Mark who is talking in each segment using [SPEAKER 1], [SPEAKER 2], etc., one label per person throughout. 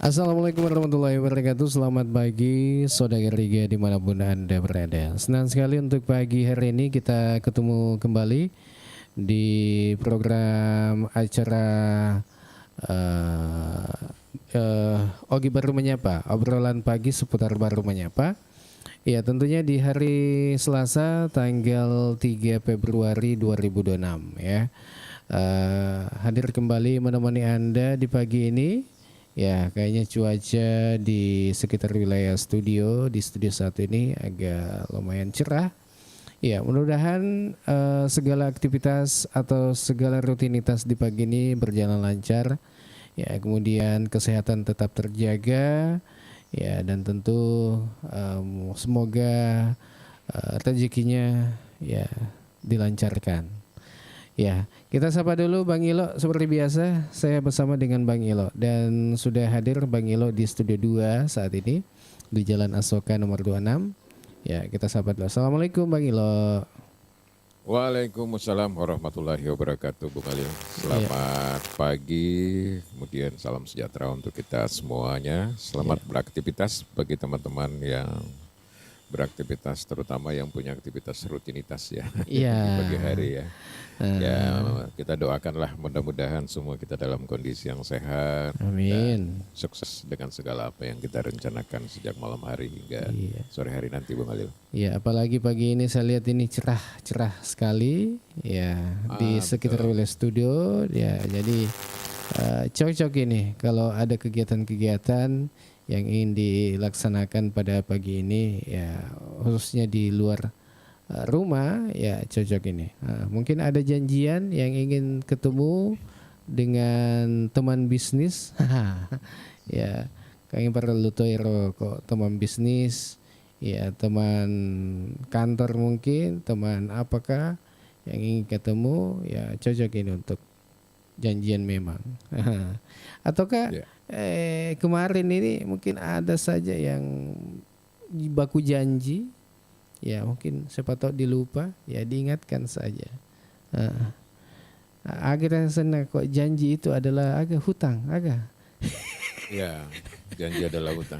[SPEAKER 1] Assalamualaikum warahmatullahi wabarakatuh. Selamat pagi saudara Riga dimanapun Anda berada. Senang sekali untuk pagi hari ini kita ketemu kembali di program acara uh, Ogi Baru Menyapa, obrolan pagi seputar Baru Menyapa. Ya, tentunya di hari Selasa tanggal 3 Februari 2026 ya. Hadir kembali menemani Anda di pagi ini. Ya, kayaknya cuaca di sekitar wilayah di studio satu ini agak lumayan cerah. Ya, mudah-mudahan segala aktivitas atau segala rutinitas di pagi ini berjalan lancar. Ya, kemudian kesehatan tetap terjaga. Ya, dan tentu semoga rezekinya ya dilancarkan. Ya, kita sapa dulu Bang Ilo seperti biasa. Saya bersama dengan Bang Ilo dan sudah hadir Bang Ilo di studio 2 saat ini di Jalan Asoka nomor 26. Ya, kita sapa dulu. Assalamualaikum Bang Ilo.
[SPEAKER 2] Waalaikumsalam warahmatullahi wabarakatuh, Bung Alil. Selamat pagi, kemudian salam sejahtera untuk kita semuanya. Selamat beraktivitas bagi teman-teman yang beraktivitas, terutama yang punya aktivitas rutinitas ya di pagi hari ya. Ya, kita doakanlah mudah-mudahan semua kita dalam kondisi yang sehat.
[SPEAKER 1] Amin.
[SPEAKER 2] Dan sukses dengan segala apa yang kita rencanakan sejak malam hari hingga sore hari nanti, Bung Alil.
[SPEAKER 1] Ya, apalagi pagi ini saya lihat ini cerah sekali ya di sekitar wilayah studio ya. Jadi cocok ini kalau ada kegiatan-kegiatan yang ingin dilaksanakan pada pagi ini ya, khususnya di luar rumah ya, cocok ini. Mungkin ada janjian yang ingin ketemu dengan teman bisnis ya, kayaknya perlu kok teman bisnis ya, teman kantor mungkin, teman apakah yang ingin ketemu ya, cocok ini untuk janjian memang. Ataukah kemarin ini mungkin ada saja yang baku janji ya, mungkin siapa tahu dilupa ya, diingatkan saja. Agak senang kok janji itu adalah agak hutang agak.
[SPEAKER 2] Ya, janji adalah hutang.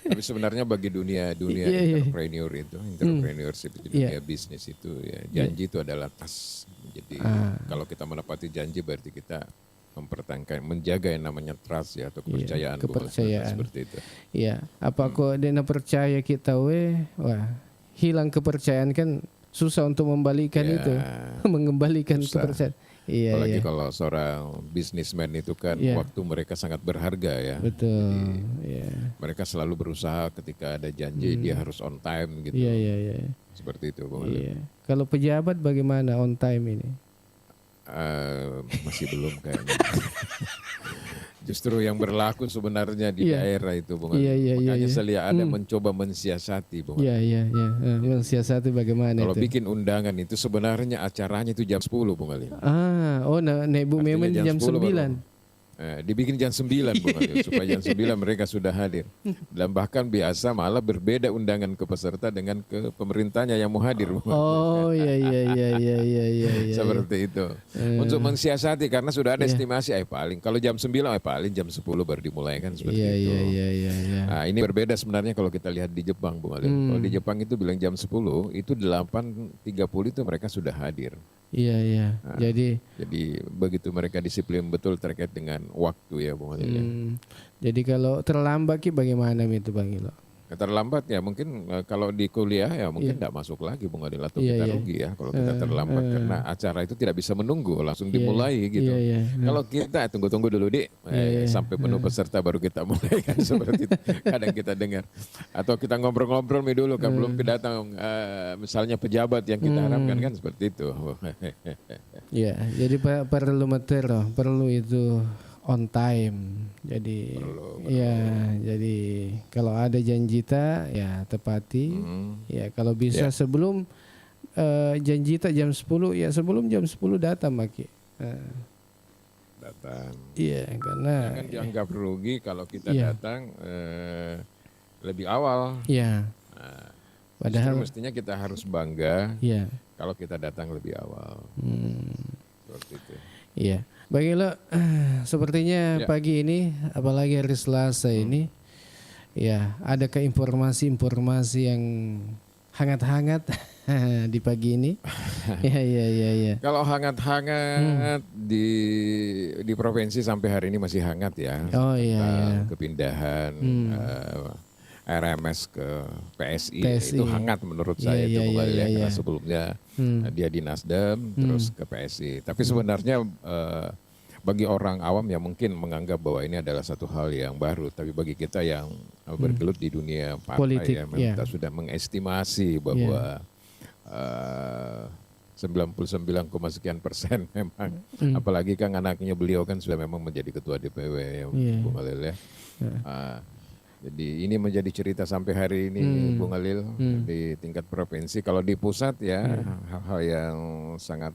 [SPEAKER 2] Tapi sebenarnya bagi dunia entrepreneurship itu, dunia bisnis itu ya, janji itu adalah tas. Jadi kalau kita menepati janji berarti kita mempertahankan, menjaga yang namanya trust ya, atau kepercayaan.
[SPEAKER 1] Kepercayaan
[SPEAKER 2] seperti itu.
[SPEAKER 1] Iya, apa kok dia percaya kita wah, hilang kepercayaan kan susah untuk membalikan itu, mengembalikan kepercayaan. Iya,
[SPEAKER 2] apalagi kalau seorang bisnismen itu kan waktu mereka sangat berharga ya.
[SPEAKER 1] Betul.
[SPEAKER 2] Jadi, mereka selalu berusaha ketika ada janji dia harus on time gitu.
[SPEAKER 1] Iya.
[SPEAKER 2] Seperti itu, Bung.
[SPEAKER 1] Kalau pejabat bagaimana on time ini?
[SPEAKER 2] Masih belum kayaknya. Justru yang berlaku sebenarnya di daerah itu, Bung. Makanya saya lihat ada mencoba mensiasati, Bung.
[SPEAKER 1] Iya. Mensiasati bagaimana
[SPEAKER 2] kalau
[SPEAKER 1] itu?
[SPEAKER 2] bikin undangan itu sebenarnya acaranya itu jam 10, Bung Ali.
[SPEAKER 1] Bu Memen jam 9.
[SPEAKER 2] Dibikin jam 9, Bung Ali, supaya jam 9 mereka sudah hadir. Dan bahkan biasa malah berbeda undangan ke peserta dengan ke pemerintahnya yang mau hadir.
[SPEAKER 1] Iya.
[SPEAKER 2] Seperti itu. Untuk mensiasati karena sudah ada estimasi paling kalau jam 9 paling jam 10 baru dimulai kan, seperti itu.
[SPEAKER 1] Iya.
[SPEAKER 2] Nah, ini berbeda sebenarnya kalau kita lihat di Jepang, Bung Ali. Kalau di Jepang itu bilang jam 10, itu 8.30 itu mereka sudah hadir.
[SPEAKER 1] Iya.
[SPEAKER 2] Nah, jadi begitu mereka disiplin betul terkait dengan waktu ya, Bung Ali.
[SPEAKER 1] Jadi kalau terlambat bagaimana itu, Bang Ilo?
[SPEAKER 2] Terlambat ya mungkin kalau di kuliah ya mungkin tidak masuk lagi, Bung Adil, atau kita rugi ya kalau kita terlambat karena acara itu tidak bisa menunggu, langsung dimulai gitu. Kalau kita tunggu dulu sampai penuh peserta baru kita mulai kan, seperti itu. Kadang kita dengar atau kita ngobrol-ngobrol dulu kan belum kedatang misalnya pejabat yang kita harapkan kan, seperti itu.
[SPEAKER 1] Iya, jadi perlu itu on time. Jadi jadi kalau ada janji ya tepati. Ya kalau bisa sebelum janji jam 10 ya, sebelum jam 10 datang Maki.
[SPEAKER 2] Datang.
[SPEAKER 1] Iya, karena
[SPEAKER 2] jangan dianggap rugi kalau kita datang lebih awal.
[SPEAKER 1] Iya.
[SPEAKER 2] Padahal mestinya kita harus bangga kalau kita datang lebih awal. seperti itu.
[SPEAKER 1] Iya, Bang Ilo, sepertinya pagi ini, apalagi hari Selasa ini, ya adakah informasi-informasi yang hangat-hangat di pagi ini? Ya.
[SPEAKER 2] Kalau hangat-hangat di provinsi sampai hari ini masih hangat ya.
[SPEAKER 1] Oh iya.
[SPEAKER 2] Kepindahan RMS ke PSI. Itu hangat menurut saya itu karena sebelumnya dia di Nasdem terus ke PSI. Tapi sebenarnya bagi orang awam yang mungkin menganggap bahwa ini adalah satu hal yang baru, tapi bagi kita yang bergelut di dunia partai politik, kita sudah mengestimasi bahwa 99, sekian% memang, apalagi kan anaknya beliau kan sudah memang menjadi ketua DPW ya, Bung Khalil ya. Jadi ini menjadi cerita sampai hari ini, Bung Khalil, di tingkat provinsi. Kalau di pusat ya hal-hal yang sangat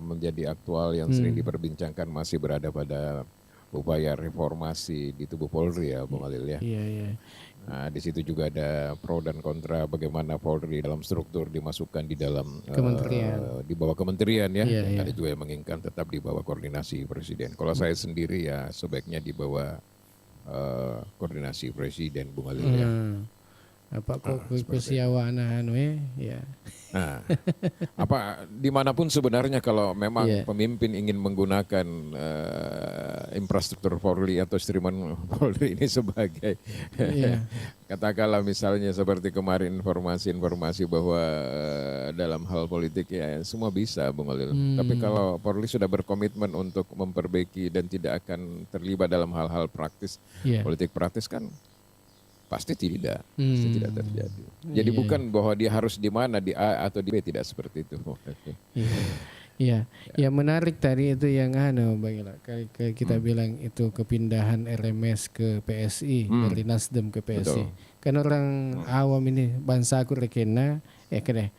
[SPEAKER 2] menjadi aktual yang sering diperbincangkan masih berada pada upaya reformasi di tubuh Polri ya, Bung Khalil ya. Nah, di situ juga ada pro dan kontra bagaimana Polri dalam struktur dimasukkan di dalam di bawah kementerian ya. Ada juga yang menginginkan tetap di bawah koordinasi presiden. Kalau saya sendiri ya sebaiknya di bawah koordinasi presiden, Bung Khalil ya.
[SPEAKER 1] Apa kok kesiawana ya.
[SPEAKER 2] Nah, dimanapun sebenarnya kalau memang pemimpin ingin menggunakan infrastruktur Polri atau instrumen Polri ini sebagai katakanlah misalnya seperti kemarin informasi bahwa dalam hal politik ya semua bisa, Bung Khalil. Tapi kalau Polri sudah berkomitmen untuk memperbaiki dan tidak akan terlibat dalam hal-hal praktis, politik praktis kan pasti tidak terjadi. Jadi bukan bahwa dia harus di mana, di A atau di B, tidak seperti itu.
[SPEAKER 1] Ya menarik tadi itu yang Bang Ila, kita bilang itu kepindahan RMS ke PSI dari Nasdem ke PSI. Kan orang awam ini bangsa aku rekena kene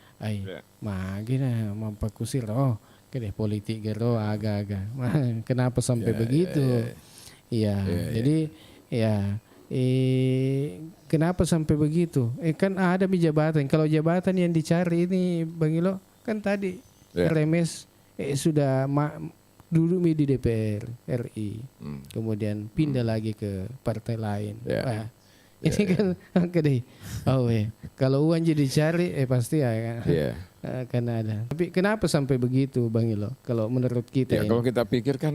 [SPEAKER 1] magina mampakusir kene politik gero agak-agak. Kenapa sampai begitu? Jadi kenapa sampai begitu? Kan ada jabatan. Kalau jabatan yang dicari ini Bang Ilo kan tadi RMS sudah dulu di DPR RI, kemudian pindah lagi ke partai lain. Ini kan kalau uang jadi cari pasti akan ada. Tapi kenapa sampai begitu, Bang Ilo? Kalau menurut kita
[SPEAKER 2] kalau kita pikir kan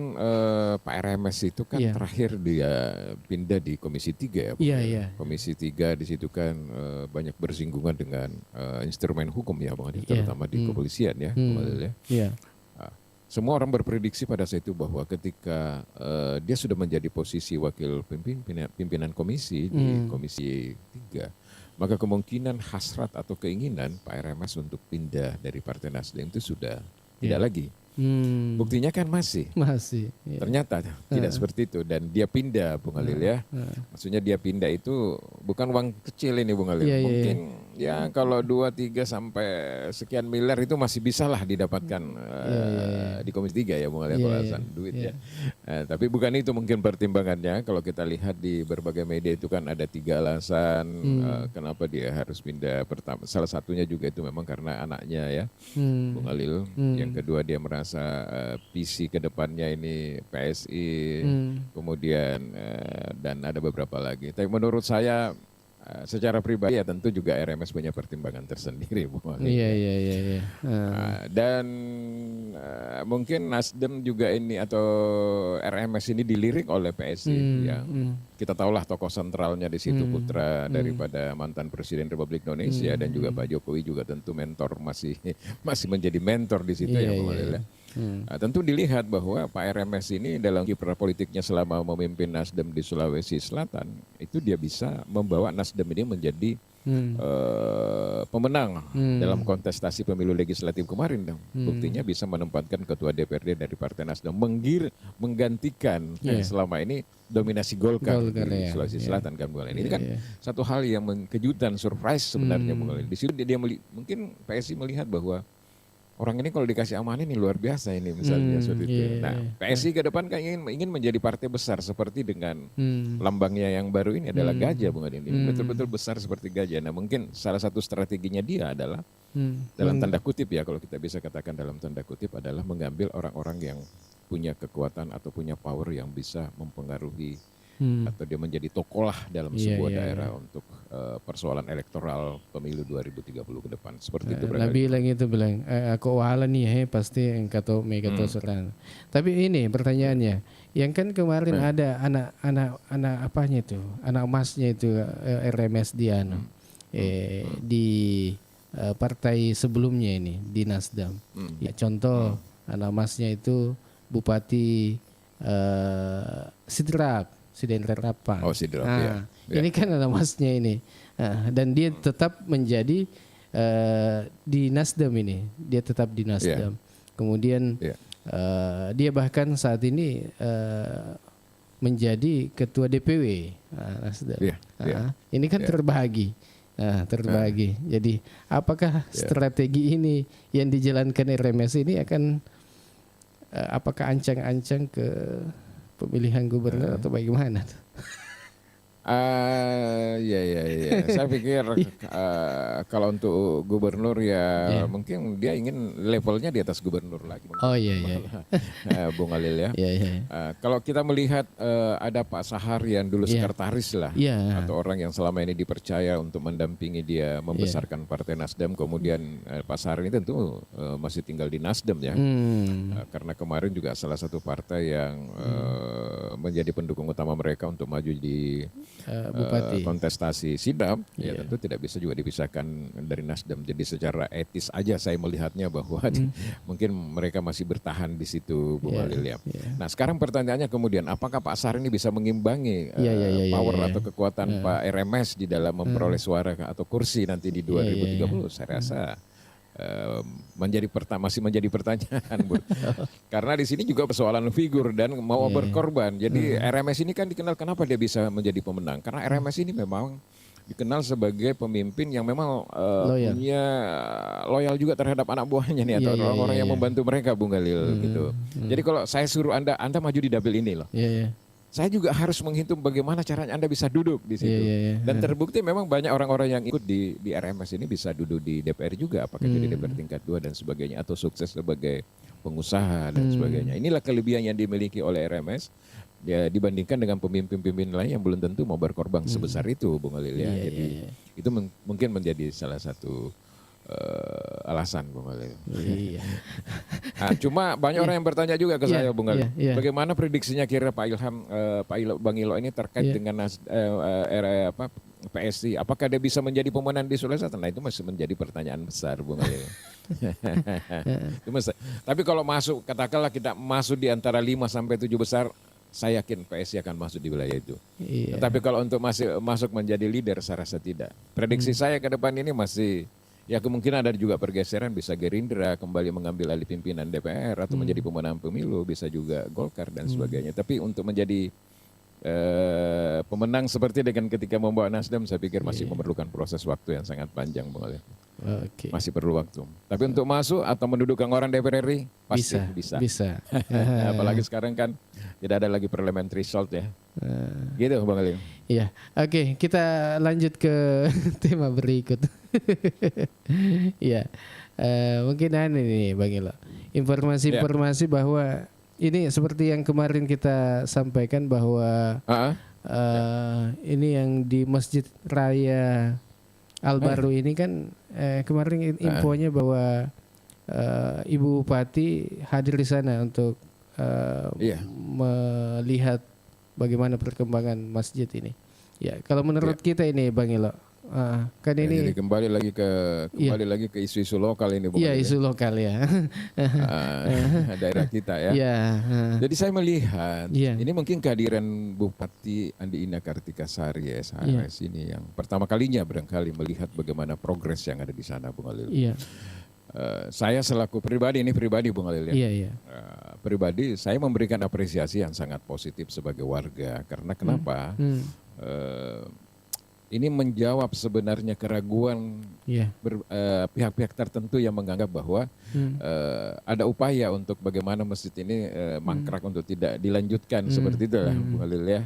[SPEAKER 2] Pak RMS itu kan terakhir dia pindah di Komisi 3 ya. Komisi 3 di situ kan banyak bersinggungan dengan instrumen hukum ya, Bang, terutama di kepolisian ya, Bang, ya. Semua orang berprediksi pada saat itu bahwa ketika dia sudah menjadi posisi wakil pimpinan komisi di Komisi 3, maka kemungkinan hasrat atau keinginan Pak RMS untuk pindah dari Partai Nasdem itu sudah tidak lagi. Buktinya kan masih. Ternyata tidak seperti itu dan dia pindah, Bung Khalil ya. Maksudnya dia pindah itu bukan uang kecil ini, Bung Khalil. Mungkin ya kalau 2-3 sampai sekian miliar itu masih bisa lah didapatkan di Komisi 3 ya, Bung Khalil, alasan duit ya. Tapi bukan itu mungkin pertimbangannya. Kalau kita lihat di berbagai media itu kan ada 3 alasan kenapa dia harus pindah. Pertama, salah satunya juga itu memang karena anaknya ya, Bung Khalil. Yang kedua dia merasa visi ke depannya ini PSI, kemudian dan ada beberapa lagi. Tapi menurut saya secara pribadi ya tentu juga RMS punya pertimbangan tersendiri, Bu. Dan mungkin Nasdem juga ini atau RMS ini dilirik oleh PSI yang kita tahulah tokoh sentralnya di situ putra daripada mantan Presiden Republik Indonesia dan juga Pak Jokowi juga tentu mentor masih menjadi mentor di situ ya, Bu. Tentu dilihat bahwa Pak RMS ini dalam kiprah politiknya selama memimpin Nasdem di Sulawesi Selatan itu dia bisa membawa Nasdem ini menjadi pemenang dalam kontestasi pemilu legislatif kemarin dong. Buktinya bisa menempatkan ketua DPRD dari Partai Nasdem menggantikan yang selama ini dominasi Golkar di Sulawesi Selatan kan, Bung Khalil. Ini kan satu hal yang kejutan, surprise sebenarnya, Bung Khalil. Di situ dia mungkin PSI melihat bahwa orang ini kalau dikasih amanah ini luar biasa ini misalnya seperti itu. Nah, PSI ke depan kan ingin menjadi partai besar seperti dengan lambangnya yang baru ini adalah gajah, Bung Adin. Ini betul-betul besar seperti gajah. Nah, mungkin salah satu strateginya dia adalah dalam tanda kutip ya, kalau kita bisa katakan dalam tanda kutip, adalah mengambil orang-orang yang punya kekuatan atau punya power yang bisa mempengaruhi atau dia menjadi tokoh lah dalam sebuah daerah untuk persoalan elektoral pemilu 2030 ke depan. Seperti itu.
[SPEAKER 1] Nabi bilang itu aku wahala nih pasti engkau tahu mega tosuran. Tapi ini pertanyaannya, yang kan kemarin ada anak apanya itu, anak emasnya itu RMS Diano di partai sebelumnya ini di Nasdem. Ya contoh anak emasnya itu Bupati Sidrap. Sidrap.
[SPEAKER 2] Oh, Sidrap, ya.
[SPEAKER 1] Ini kan anak emasnya ini. Dan dia tetap menjadi di Nasdem ini. Dia tetap di Nasdem. Kemudian dia bahkan saat ini menjadi ketua DPW Nasdem. Ini kan terbagi. Terbagi. Jadi apakah strategi ini yang dijalankan RMS ini akan apakah ancang-ancang ke pemilihan gubernur atau bagaimana?
[SPEAKER 2] Ya. Saya pikir kalau untuk gubernur ya mungkin dia ingin levelnya di atas gubernur lagi.
[SPEAKER 1] Oh iya.
[SPEAKER 2] Bung Alil ya. Kalau kita melihat ada Pak Sahar yang dulu sekretaris lah, atau orang yang selama ini dipercaya untuk mendampingi dia membesarkan Partai Nasdem. Kemudian Pak Sahar ini tentu masih tinggal di Nasdem ya, karena kemarin juga salah satu partai yang menjadi pendukung utama mereka untuk maju di Bupati kontestasi Sidrap, ya tentu tidak bisa juga dipisahkan dari Nasdem. Jadi secara etis aja saya melihatnya bahwa mungkin mereka masih bertahan di situ, Bung Alil ya. Nah sekarang pertanyaannya kemudian, apakah Pak Sahar ini bisa mengimbangi power atau kekuatan Pak RMS di dalam memperoleh suara atau kursi nanti di 2030? Saya rasa masih menjadi pertanyaan, Bu. Karena di sini juga persoalan figur dan mau berkorban. Jadi RMS ini kan dikenal kenapa dia bisa menjadi pemenang? Karena RMS ini memang dikenal sebagai pemimpin yang memang punya loyal juga terhadap anak buahnya nih, atau orang-orang yang membantu mereka, Bung Galil gitu. Jadi kalau saya suruh Anda maju di dapil ini loh. Saya juga harus menghitung bagaimana caranya Anda bisa duduk di situ. Dan terbukti memang banyak orang-orang yang ikut di RMS ini bisa duduk di DPR juga, apakah jadi DPR tingkat 2 dan sebagainya, atau sukses sebagai pengusaha dan sebagainya. Inilah kelebihan yang dimiliki oleh RMS ya, dibandingkan dengan pemimpin-pemimpin lain yang belum tentu mau berkorban sebesar itu, Bung Alil ya. Jadi itu mungkin menjadi salah satu alasan, Bung Alil. Nah, cuma banyak orang yang bertanya juga ke saya, Bung Alil, bagaimana prediksinya kira Pak Bang Ilo ini terkait dengan PSI, apakah dia bisa menjadi pemenang di Sulawesi Selatan? Nah itu masih menjadi pertanyaan besar, Bung Alil. Tapi kalau masuk, katakanlah kita masuk di antara 5 sampai 7 besar, saya yakin PSI akan masuk di wilayah itu. Tapi kalau untuk masuk menjadi leader, saya rasa tidak. Prediksi saya ke depan ini masih, ya kemungkinan ada juga pergeseran, bisa Gerindra kembali mengambil alih pimpinan DPR atau menjadi pemenang pemilu, bisa juga Golkar dan sebagainya. Tapi untuk menjadi pemenang seperti dengan ketika membawa Nasdem, saya pikir masih memerlukan proses waktu yang sangat panjang, Bung Alil. Masih perlu waktu. Tapi untuk masuk atau mendudukkan orang DPR RI pasti bisa. Apalagi sekarang kan tidak ada lagi parliamentary threshold ya. Gitu, Bang Alil.
[SPEAKER 1] Iya. Oke, kita lanjut ke tema berikut. Iya. Mungkin ini Bang Ilo. Informasi bahwa ini seperti yang kemarin kita sampaikan bahwa ini yang di Masjid Raya Al-Baru ini kan kemarin infonya bahwa Ibu Bupati hadir di sana untuk melihat bagaimana perkembangan masjid ini. Ya, kalau menurut kita ini Bang Ilo, kan ini
[SPEAKER 2] jadi kembali lagi ke isu-isu lokal ini, Bung.
[SPEAKER 1] Iya, isu lokal ya.
[SPEAKER 2] Daerah kita ya. Jadi saya melihat ini mungkin kehadiran Bupati Andi Ina Kartika Sari SHRS ini yang pertama kalinya barangkali melihat bagaimana progres yang ada di sana, Bung Alil. Saya selaku pribadi Bung Alil ya. Pribadi saya memberikan apresiasi yang sangat positif sebagai warga, karena kenapa? ini menjawab sebenarnya keraguan pihak-pihak tertentu yang menganggap bahwa ada upaya untuk bagaimana masjid ini mangkrak untuk tidak dilanjutkan seperti itu lah Bu Khalil ya.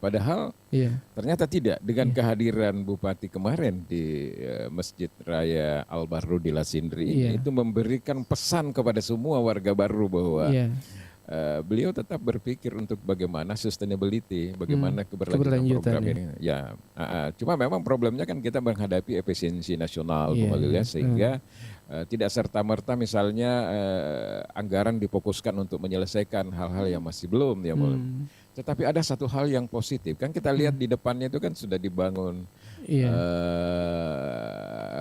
[SPEAKER 2] Padahal ternyata tidak, dengan kehadiran Bupati kemarin di Masjid Raya Al Barru di Lasindri itu memberikan pesan kepada semua warga Barru bahwa beliau tetap berpikir untuk bagaimana sustainability, bagaimana keberlanjutan program ini. Ya, cuma memang problemnya kan kita menghadapi efisiensi nasional, Bu Khalil ya, sehingga tidak serta-merta misalnya anggaran difokuskan untuk menyelesaikan hal-hal yang masih belum ya. Tetapi ada satu hal yang positif, kan kita lihat di depannya itu kan sudah dibangun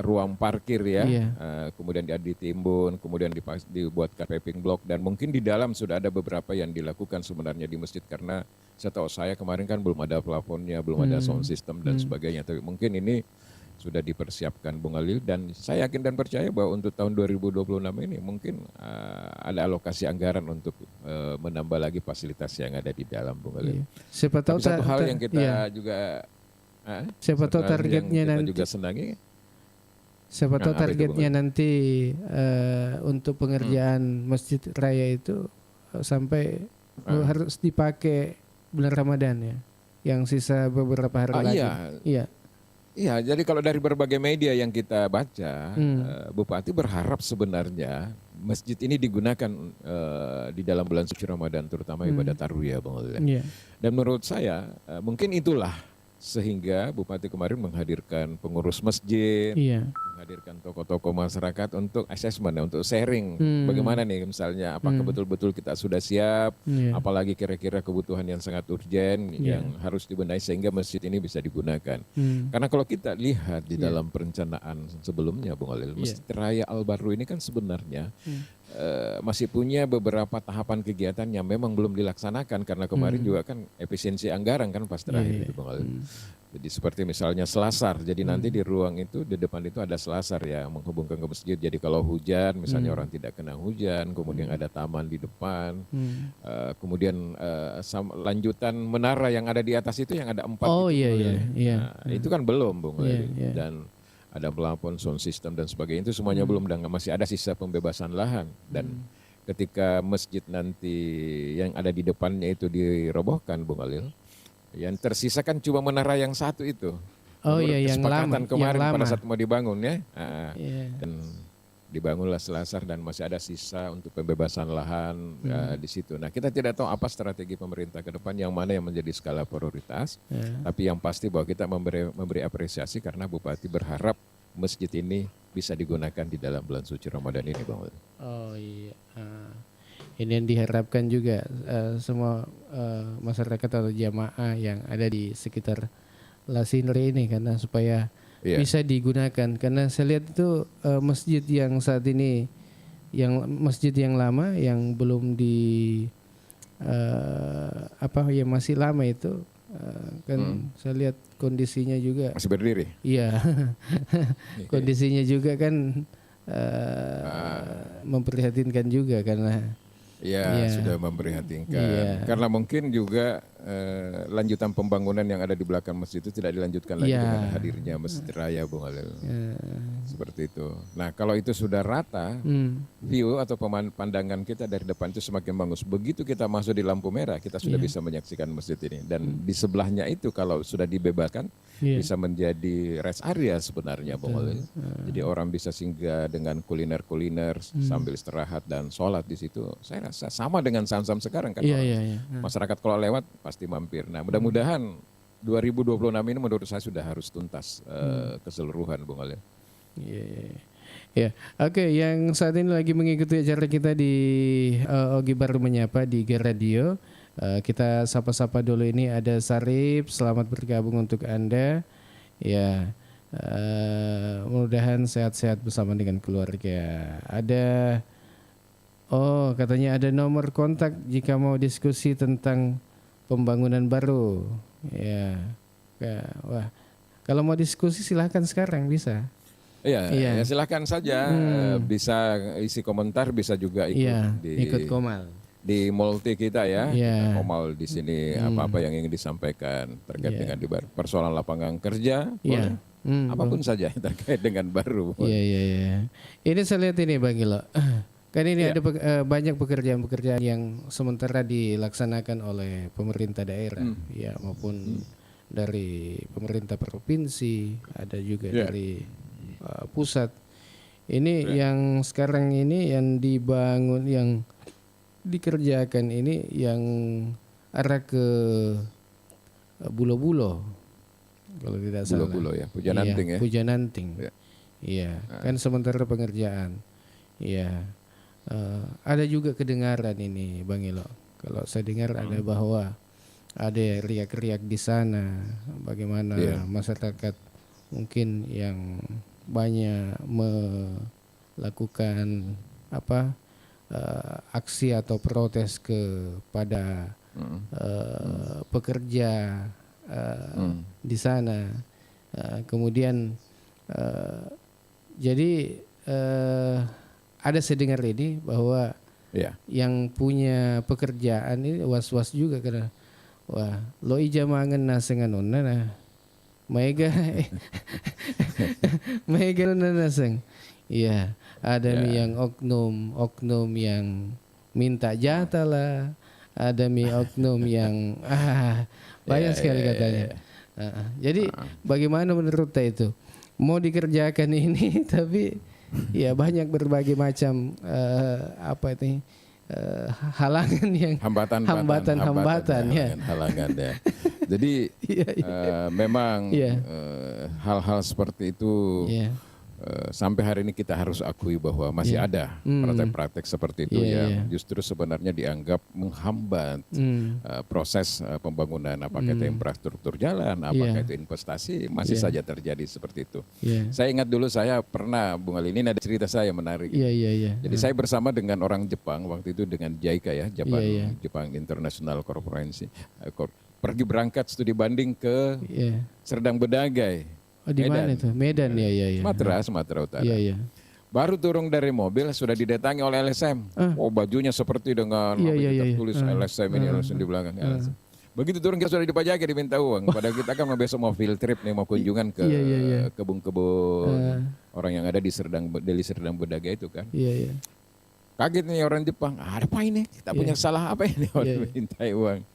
[SPEAKER 2] ruang parkir ya, kemudian ditimbun, kemudian dibuatkan paving block, dan mungkin di dalam sudah ada beberapa yang dilakukan sebenarnya di masjid, karena setahu saya kemarin kan belum ada plafonnya, belum ada sound system dan sebagainya, tapi mungkin ini sudah dipersiapkan Bung Khalil, dan saya yakin dan percaya bahwa untuk tahun 2026 ini mungkin ada alokasi anggaran untuk menambah lagi fasilitas yang ada di dalam Bung Khalil.
[SPEAKER 1] Siapa tahu
[SPEAKER 2] satu hal yang kita juga
[SPEAKER 1] siapa tahu targetnya nanti
[SPEAKER 2] juga senangi.
[SPEAKER 1] Siapa tahu targetnya nanti untuk pengerjaan Masjid Raya itu sampai harus dipakai bulan Ramadan ya, yang sisa beberapa hari lagi.
[SPEAKER 2] Iya, jadi kalau dari berbagai media yang kita baca, Bupati berharap sebenarnya masjid ini digunakan di dalam bulan suci Ramadan, terutama ibadah tarwiyah, Bang Khalil. Dan menurut saya mungkin itulah sehingga Bupati kemarin menghadirkan pengurus masjid, menghadirkan tokoh-tokoh masyarakat untuk assessment, untuk sharing bagaimana nih misalnya apakah betul-betul kita sudah siap, apalagi kira-kira kebutuhan yang sangat urgen yang harus dibenahi sehingga masjid ini bisa digunakan. Karena kalau kita lihat di dalam perencanaan sebelumnya Bung Khalil, Masjid Raya Al Barru ini kan sebenarnya masih punya beberapa tahapan kegiatan yang memang belum dilaksanakan karena kemarin juga kan efisiensi anggaran kan pas terakhir itu Bung Khalil. Jadi seperti misalnya selasar, jadi nanti di ruang itu, di depan itu ada selasar ya menghubungkan ke masjid. Jadi kalau hujan, misalnya orang tidak kena hujan, kemudian ada taman di depan, kemudian lanjutan menara yang ada di atas itu yang ada 4 itu kan belum Bung Khalil. Dan ada plafon, sound system dan sebagainya, itu semuanya belum, dan masih ada sisa pembebasan lahan. Dan ketika masjid nanti yang ada di depannya itu dirobohkan Bung Khalil, yang tersisa kan cuma menara yang satu itu.
[SPEAKER 1] Yang lama.
[SPEAKER 2] Kemarin
[SPEAKER 1] yang lama.
[SPEAKER 2] pada saat mau dibangun ya. Dan dibangunlah selasar dan masih ada sisa untuk pembebasan lahan di situ. Nah, kita tidak tahu apa strategi pemerintah ke depan, yang mana yang menjadi skala prioritas. Tapi yang pasti bahwa kita memberi apresiasi karena Bupati berharap masjid ini bisa digunakan di dalam bulan suci Ramadan ini, Bang.
[SPEAKER 1] Ini yang diharapkan juga semua masyarakat atau jamaah yang ada di sekitar Lasindri ini, karena supaya bisa digunakan. Karena saya lihat itu masjid yang saat ini, yang masjid yang lama yang belum yang masih lama itu kan saya lihat kondisinya juga
[SPEAKER 2] masih berdiri.
[SPEAKER 1] Iya, kondisinya juga kan memprihatinkan juga karena
[SPEAKER 2] sudah memprihatinkan. Karena mungkin juga lanjutan pembangunan yang ada di belakang masjid itu tidak dilanjutkan lagi dengan hadirnya Masjid Raya Bung Khalil. Seperti itu. Nah, kalau itu sudah rata, view atau pandangan kita dari depan itu semakin bagus. Begitu kita masuk di lampu merah, kita sudah bisa menyaksikan masjid ini. Dan di sebelahnya itu kalau sudah dibebaskan, bisa menjadi rest area sebenarnya Bung Khalil. Jadi orang bisa singgah dengan kuliner-kuliner sambil istirahat dan sholat di situ. Saya rasa sama dengan Samsam sekarang kan. Masyarakat kalau lewat pasti mampir. Nah, mudah-mudahan 2026 ini menurut saya sudah harus tuntas keseluruhan Bung Khalil.
[SPEAKER 1] Oke, yang saat ini lagi mengikuti acara kita di Ogi Baru Menyapa di G Radio. Kita sapa-sapa dulu, ini ada Sarip, selamat bergabung untuk Anda. Mudah-mudahan sehat-sehat bersama dengan keluarga. Ada katanya ada nomor kontak jika mau diskusi tentang pembangunan baru. Wah, kalau mau diskusi silahkan sekarang bisa.
[SPEAKER 2] Ya silakan saja, bisa isi komentar, bisa juga ikut
[SPEAKER 1] ikut komal.
[SPEAKER 2] di multi kita ya,
[SPEAKER 1] Yeah.
[SPEAKER 2] Komal di sini apa-apa yang ingin disampaikan terkait dengan persoalan lapangan kerja, boleh. Apapun saja yang terkait dengan baru.
[SPEAKER 1] Iya, iya, iya. Ini saya lihat ini Bang Ilo. Kan ini ada banyak pekerjaan-pekerjaan yang sementara dilaksanakan oleh pemerintah daerah, ya maupun dari pemerintah provinsi, ada juga dari pusat. Ini yang sekarang ini yang dibangun, yang dikerjakan ini yang arah ke Bulo-Bulo, kalau tidak salah.
[SPEAKER 2] Bulo-bulo ya, Pujananting ya.
[SPEAKER 1] Pujananting. Iya, kan sementara pengerjaan. Iya. Ada juga kedengaran ini Bang Ilo. Kalau saya dengar ada bahwa ada riak-riak di sana, bagaimana masyarakat mungkin yang banyak melakukan aksi atau protes kepada pekerja di sana. Kemudian jadi ada saya dengar ini bahwa yang punya pekerjaan ini was-was juga karena wah lo ija mangen nasengan nah mega mega naseng. Iya, ada yang oknum yang minta jatah lah, ada oknum yang banyak sekali katanya. Jadi bagaimana menurut itu? Mau dikerjakan ini tapi ya banyak berbagai macam halangan yang hambatan ya.
[SPEAKER 2] Halangan ya. Jadi memang hal-hal seperti itu sampai hari ini kita harus akui bahwa masih ada praktek-praktek seperti itu yang justru sebenarnya dianggap menghambat proses pembangunan, apakah itu infrastruktur jalan, apakah itu investasi, masih saja terjadi seperti itu. Saya ingat dulu saya pernah, Bung Ali, ini ada cerita saya menarik. Jadi saya bersama dengan orang Jepang waktu itu dengan JICA ya, Jepang International Corporation, pergi berangkat studi banding ke Serdang Bedagai.
[SPEAKER 1] Oh, di mana itu? Medan ya.
[SPEAKER 2] Sumatera Utara. Baru turun dari mobil sudah didatangi oleh LSM. Oh, bajunya seperti dengan tertulis LSM ini LSM di belakang. Begitu turun kita sudah dipajaki, diminta uang. Padahal kita kan besok mau field trip nih, mau kunjungan ke kebun-kebun orang yang ada di Serdang Bedagai itu kan. Kaget nih orang Jepang. Ada apa ini? Kita punya salah apa ini? Minta uang.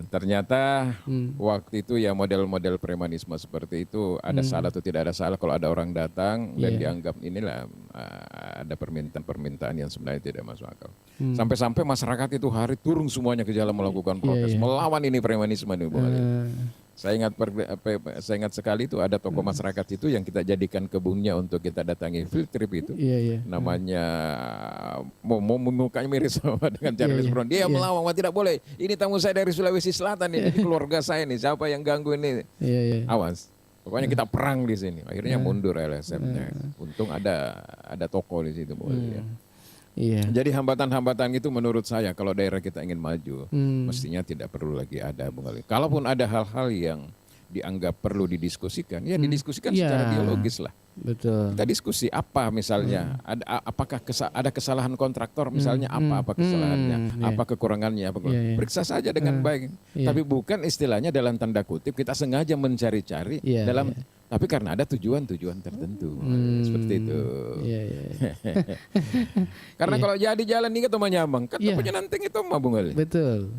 [SPEAKER 2] Ternyata waktu itu ya model-model premanisme seperti itu ada salah atau tidak ada salah kalau ada orang datang dan dianggap inilah ada permintaan yang sebenarnya tidak masuk akal. Sampai-sampai masyarakat itu hari turun semuanya ke jalan melakukan protes melawan ini premanisme nih Bung Ali. Saya ingat sekali itu ada tokoh masyarakat itu yang kita jadikan kebunnya untuk kita datangi field trip itu. Namanya mukanya mirip sama dengan Charles Brown. Dia melawan, tidak boleh. Ini tamu saya dari Sulawesi Selatan ini, keluarga saya nih. Siapa yang ganggu ini? Awas. Pokoknya kita perang di sini. Akhirnya mundur LSM-nya. Untung ada tokoh di situ. Jadi hambatan-hambatan itu menurut saya kalau daerah kita ingin maju, mestinya tidak perlu lagi ada Bung Ali. Kalaupun ada hal-hal yang dianggap perlu didiskusikan, ya didiskusikan secara dialogis lah.
[SPEAKER 1] Betul.
[SPEAKER 2] Kita diskusi apa misalnya, apakah ada kesalahan kontraktor misalnya, apa kesalahannya, apa kekurangannya, periksa saja dengan baik. Tapi bukan istilahnya dalam tanda kutip kita sengaja mencari-cari tapi karena ada tujuan-tujuan tertentu. Seperti itu. Karena kalau jadi jalan ini atau menyambang, kan punya nanting itu mah Bung Ali.
[SPEAKER 1] Betul.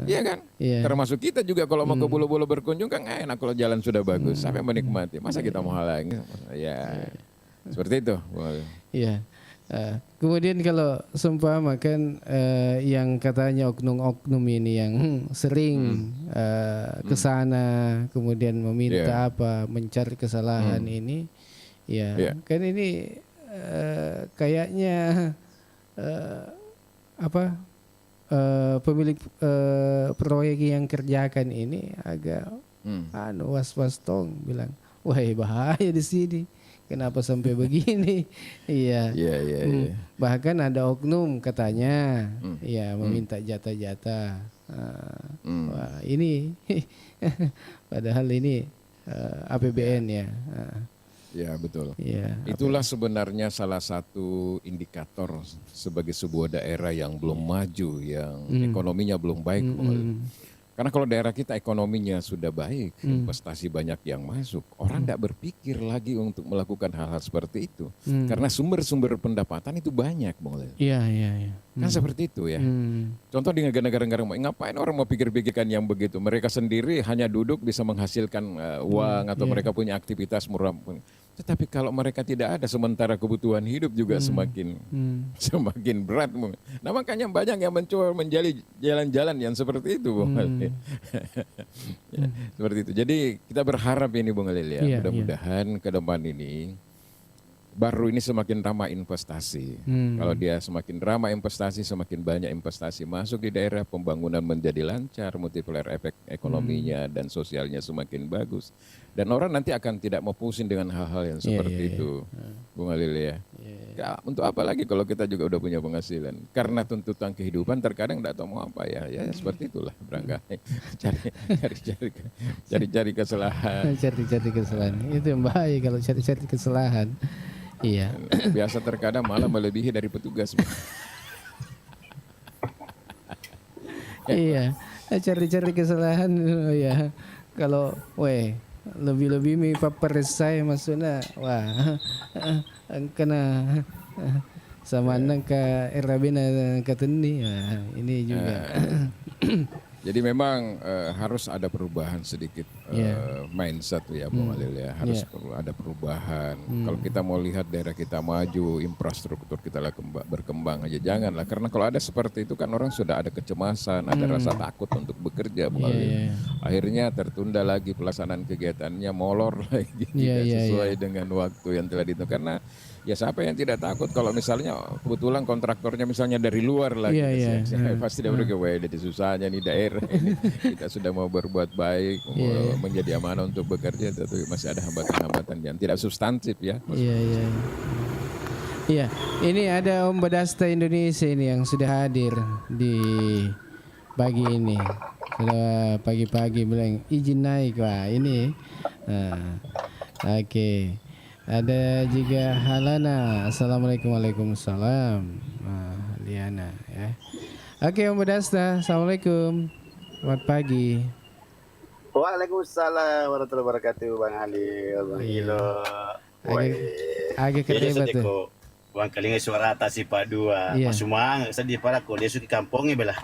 [SPEAKER 2] Iya kan? Termasuk kita juga kalau mau ke Bulu-Bulu berkunjung kan enak kalau jalan sudah bagus, sampai menikmati. Masa kita mau halangi? Ya, seperti itu.
[SPEAKER 1] Iya. Kemudian kalau seumpama kan yang katanya oknum-oknum ini yang sering ke sana kemudian meminta mencari kesalahan ini, kan ini kayaknya pemilik proyek yang kerjakan ini agak was-was tong bilang, wah bahaya di sini. Kenapa sampai begini? Bahkan ada oknum katanya, meminta jatah-jatah. Wah ini, padahal ini APBN ya.
[SPEAKER 2] Ya betul.
[SPEAKER 1] Ya,
[SPEAKER 2] Itulah sebenarnya salah satu indikator sebagai sebuah daerah yang belum maju, yang ekonominya belum baik. Karena kalau daerah kita ekonominya sudah baik, investasi banyak yang masuk, orang tidak berpikir lagi untuk melakukan hal-hal seperti itu. Karena sumber-sumber pendapatan itu banyak, Bung Lel.
[SPEAKER 1] Iya.
[SPEAKER 2] Kan seperti itu ya. Contoh di negara-negara ngapain orang mau pikir-pikirkan yang begitu? Mereka sendiri hanya duduk bisa menghasilkan uang atau mereka punya aktivitas murah. Tetapi kalau mereka tidak ada, sementara kebutuhan hidup juga semakin berat. Nah makanya banyak yang mencoba menjadi jalan-jalan yang seperti itu, Bung Halil. Seperti itu. Jadi kita berharap ini, Bung Halil ya, mudah-mudahan ke depan ini baru ini semakin ramah investasi. Kalau dia semakin ramah investasi, semakin banyak investasi masuk di daerah, pembangunan menjadi lancar, multiplier efek ekonominya dan sosialnya semakin bagus. Dan orang nanti akan tidak mau pusing dengan hal-hal yang seperti itu, Bung Halil ya. Ya. Untuk apa lagi kalau kita juga udah punya penghasilan? Karena tuntutan kehidupan terkadang tidak tahu mau apa ya. Ya seperti itulah berangkat. Cari-cari kesalahan.
[SPEAKER 1] Cari-cari kesalahan. Itu yang bahaya kalau cari-cari kesalahan. Iya.
[SPEAKER 2] Biasa terkadang malah melebihi dari petugas.
[SPEAKER 1] Iya, cari-cari kesalahan ya. Kalau lebih-lebih mi paparesai maksudnya wah kena sama nang ka erabina kateni ini juga.
[SPEAKER 2] Jadi memang harus ada perubahan sedikit mindset ya Bung Halil ya. Harus perlu ada perubahan. Kalau kita mau lihat daerah kita maju, infrastruktur kita berkembang aja janganlah. Karena kalau ada seperti itu kan orang sudah ada kecemasan, ada rasa takut untuk bekerja Bung Halil. Akhirnya tertunda lagi pelaksanaan kegiatannya, molor lagi tidak sesuai dengan waktu yang telah ditentukan. Karena ya siapa yang tidak takut kalau misalnya kebetulan kontraktornya misalnya dari luar lagi, pasti dia berpikir, wah jadi susahnya nih daerah ini. Kita sudah mau berbuat baik, mau menjadi amanah untuk bekerja, tapi masih ada hambatan-hambatan yang tidak substantif ya.
[SPEAKER 1] Iya, ini ada Om Badasta Indonesia ini yang sudah hadir di pagi ini. Sudah pagi-pagi bilang izin naik, wah ini. Oke. Ada juga Halana. Assalamualaikum. Waalaikumsalam. Liana ya. Oke Om Badasta, Assalamualaikum. Selamat pagi.
[SPEAKER 3] Waalaikumsalam warahmatullahi wabarakatuh, Bang Halil, Bang Ilo.
[SPEAKER 1] Agak ketebat tuh.
[SPEAKER 3] Bang Kalinga suara atas si Pak Dua. Masumang sedih para ko dia suki kampungnya belah.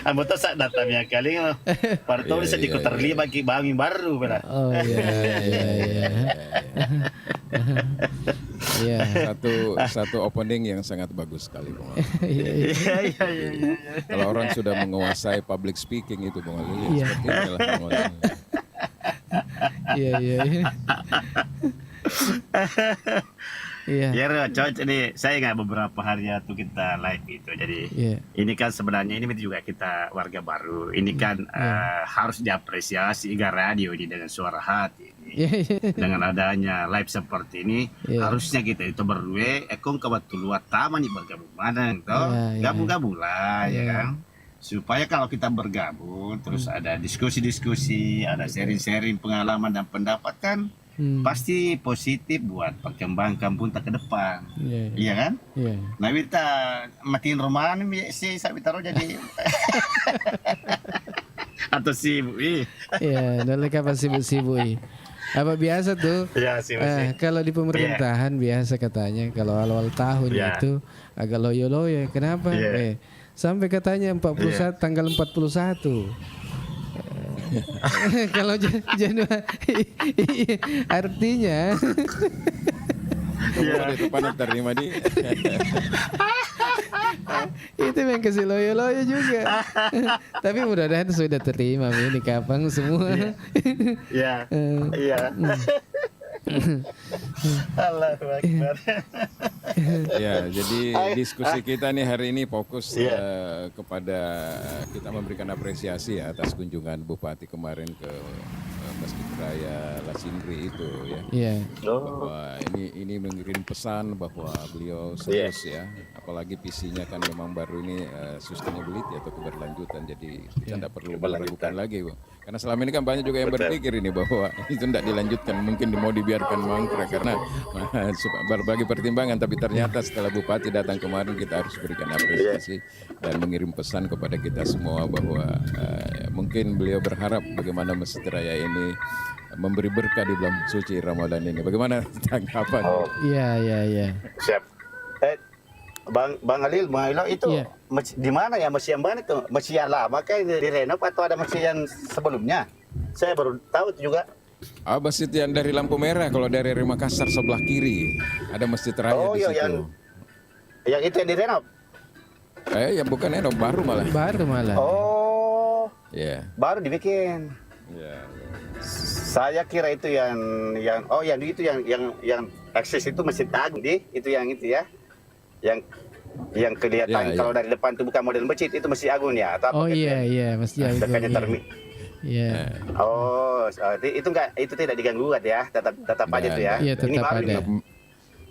[SPEAKER 3] Amo to sa datangnya Kalinga. Parto bisa di terlibat ki bangi baru belah.
[SPEAKER 1] Oh iya.
[SPEAKER 2] Satu opening yang sangat bagus sekali Bung Halil. Kalau orang sudah menguasai public speaking itu Bung Halil, seperti itulah Bung Halil.
[SPEAKER 3] Iya. Ya cocok nih. Saya ingat beberapa hari tuh kita live itu. Jadi ini kan sebenarnya ini juga kita warga baru. Ini kan harus diapresiasi Iga Radio ini dengan suara hati ini. Dengan adanya live seperti ini harusnya kita itu berdua ekong kebetulan taman nih bergabung mana toh gabung-gabung lah ya kan. Supaya kalau kita bergabung terus ada diskusi-diskusi, ada sharing-sharing pengalaman dan pendapat kan pasti positif buat perkembangan kampung ke depan. Iya kan? Nah kita makin roman si Sabitaro jadi atau sibuk.
[SPEAKER 1] Iya, dari kapan sibuk-sibuk. Apa biasa tuh? Kalau di pemerintahan biasa katanya kalau awal tahun itu agak loyo-loyo. Kenapa? Sampai katanya 41 tanggal 41. Kalau Januari artinya
[SPEAKER 2] itu panik terima di
[SPEAKER 1] itu yang kasih loyo-loyo juga. Tapi mudah-mudahan sudah terima ini kapan semua.
[SPEAKER 3] Iya. Allahu Akbar.
[SPEAKER 2] Ya, jadi diskusi kita nih hari ini fokus kepada kita memberikan apresiasi ya atas kunjungan Bupati kemarin ke Masjid Raya Lasindri itu ya. Bahwa ini mengirim pesan bahwa beliau serius ya. Apalagi visinya kan memang baru ini sustainability atau keberlanjutan. Jadi kita tidak perlu meragukan lagi, Bu. Karena selama ini kan banyak juga yang berpikir ini bahwa itu tidak dilanjutkan, mungkin mau dibiarkan mangkrak karena berbagai pertimbangan. Tapi ternyata setelah Bupati datang kemarin, kita harus berikan apresiasi dan mengirim pesan kepada kita semua bahwa mungkin beliau berharap bagaimana Masjid Raya ini memberi berkah di bulan suci Ramadan ini. Bagaimana tanggapan?
[SPEAKER 1] Iya.
[SPEAKER 3] Siap. Bang Halil itu di mana ya masjid yang mana itu? Masjid yang lama kayak direnov atau ada masjid yang sebelumnya? Saya baru tahu itu juga.
[SPEAKER 2] Masjid yang dari lampu merah, kalau dari Makassar sebelah kiri ada Masjid Raya di situ.
[SPEAKER 3] Yang itu yang direnov?
[SPEAKER 2] Yang bukan renov, baru malah.
[SPEAKER 3] Oh. Baru dibikin. Saya kira itu yang akses itu Masjid Agung itu ya. Yang kelihatan kalau dari depan itu bukan model masjid, itu Masjid Agung ya atau
[SPEAKER 1] Masjid Agung.
[SPEAKER 3] Itu tidak diganggu ya, tetap aja itu ya.
[SPEAKER 1] Ini baru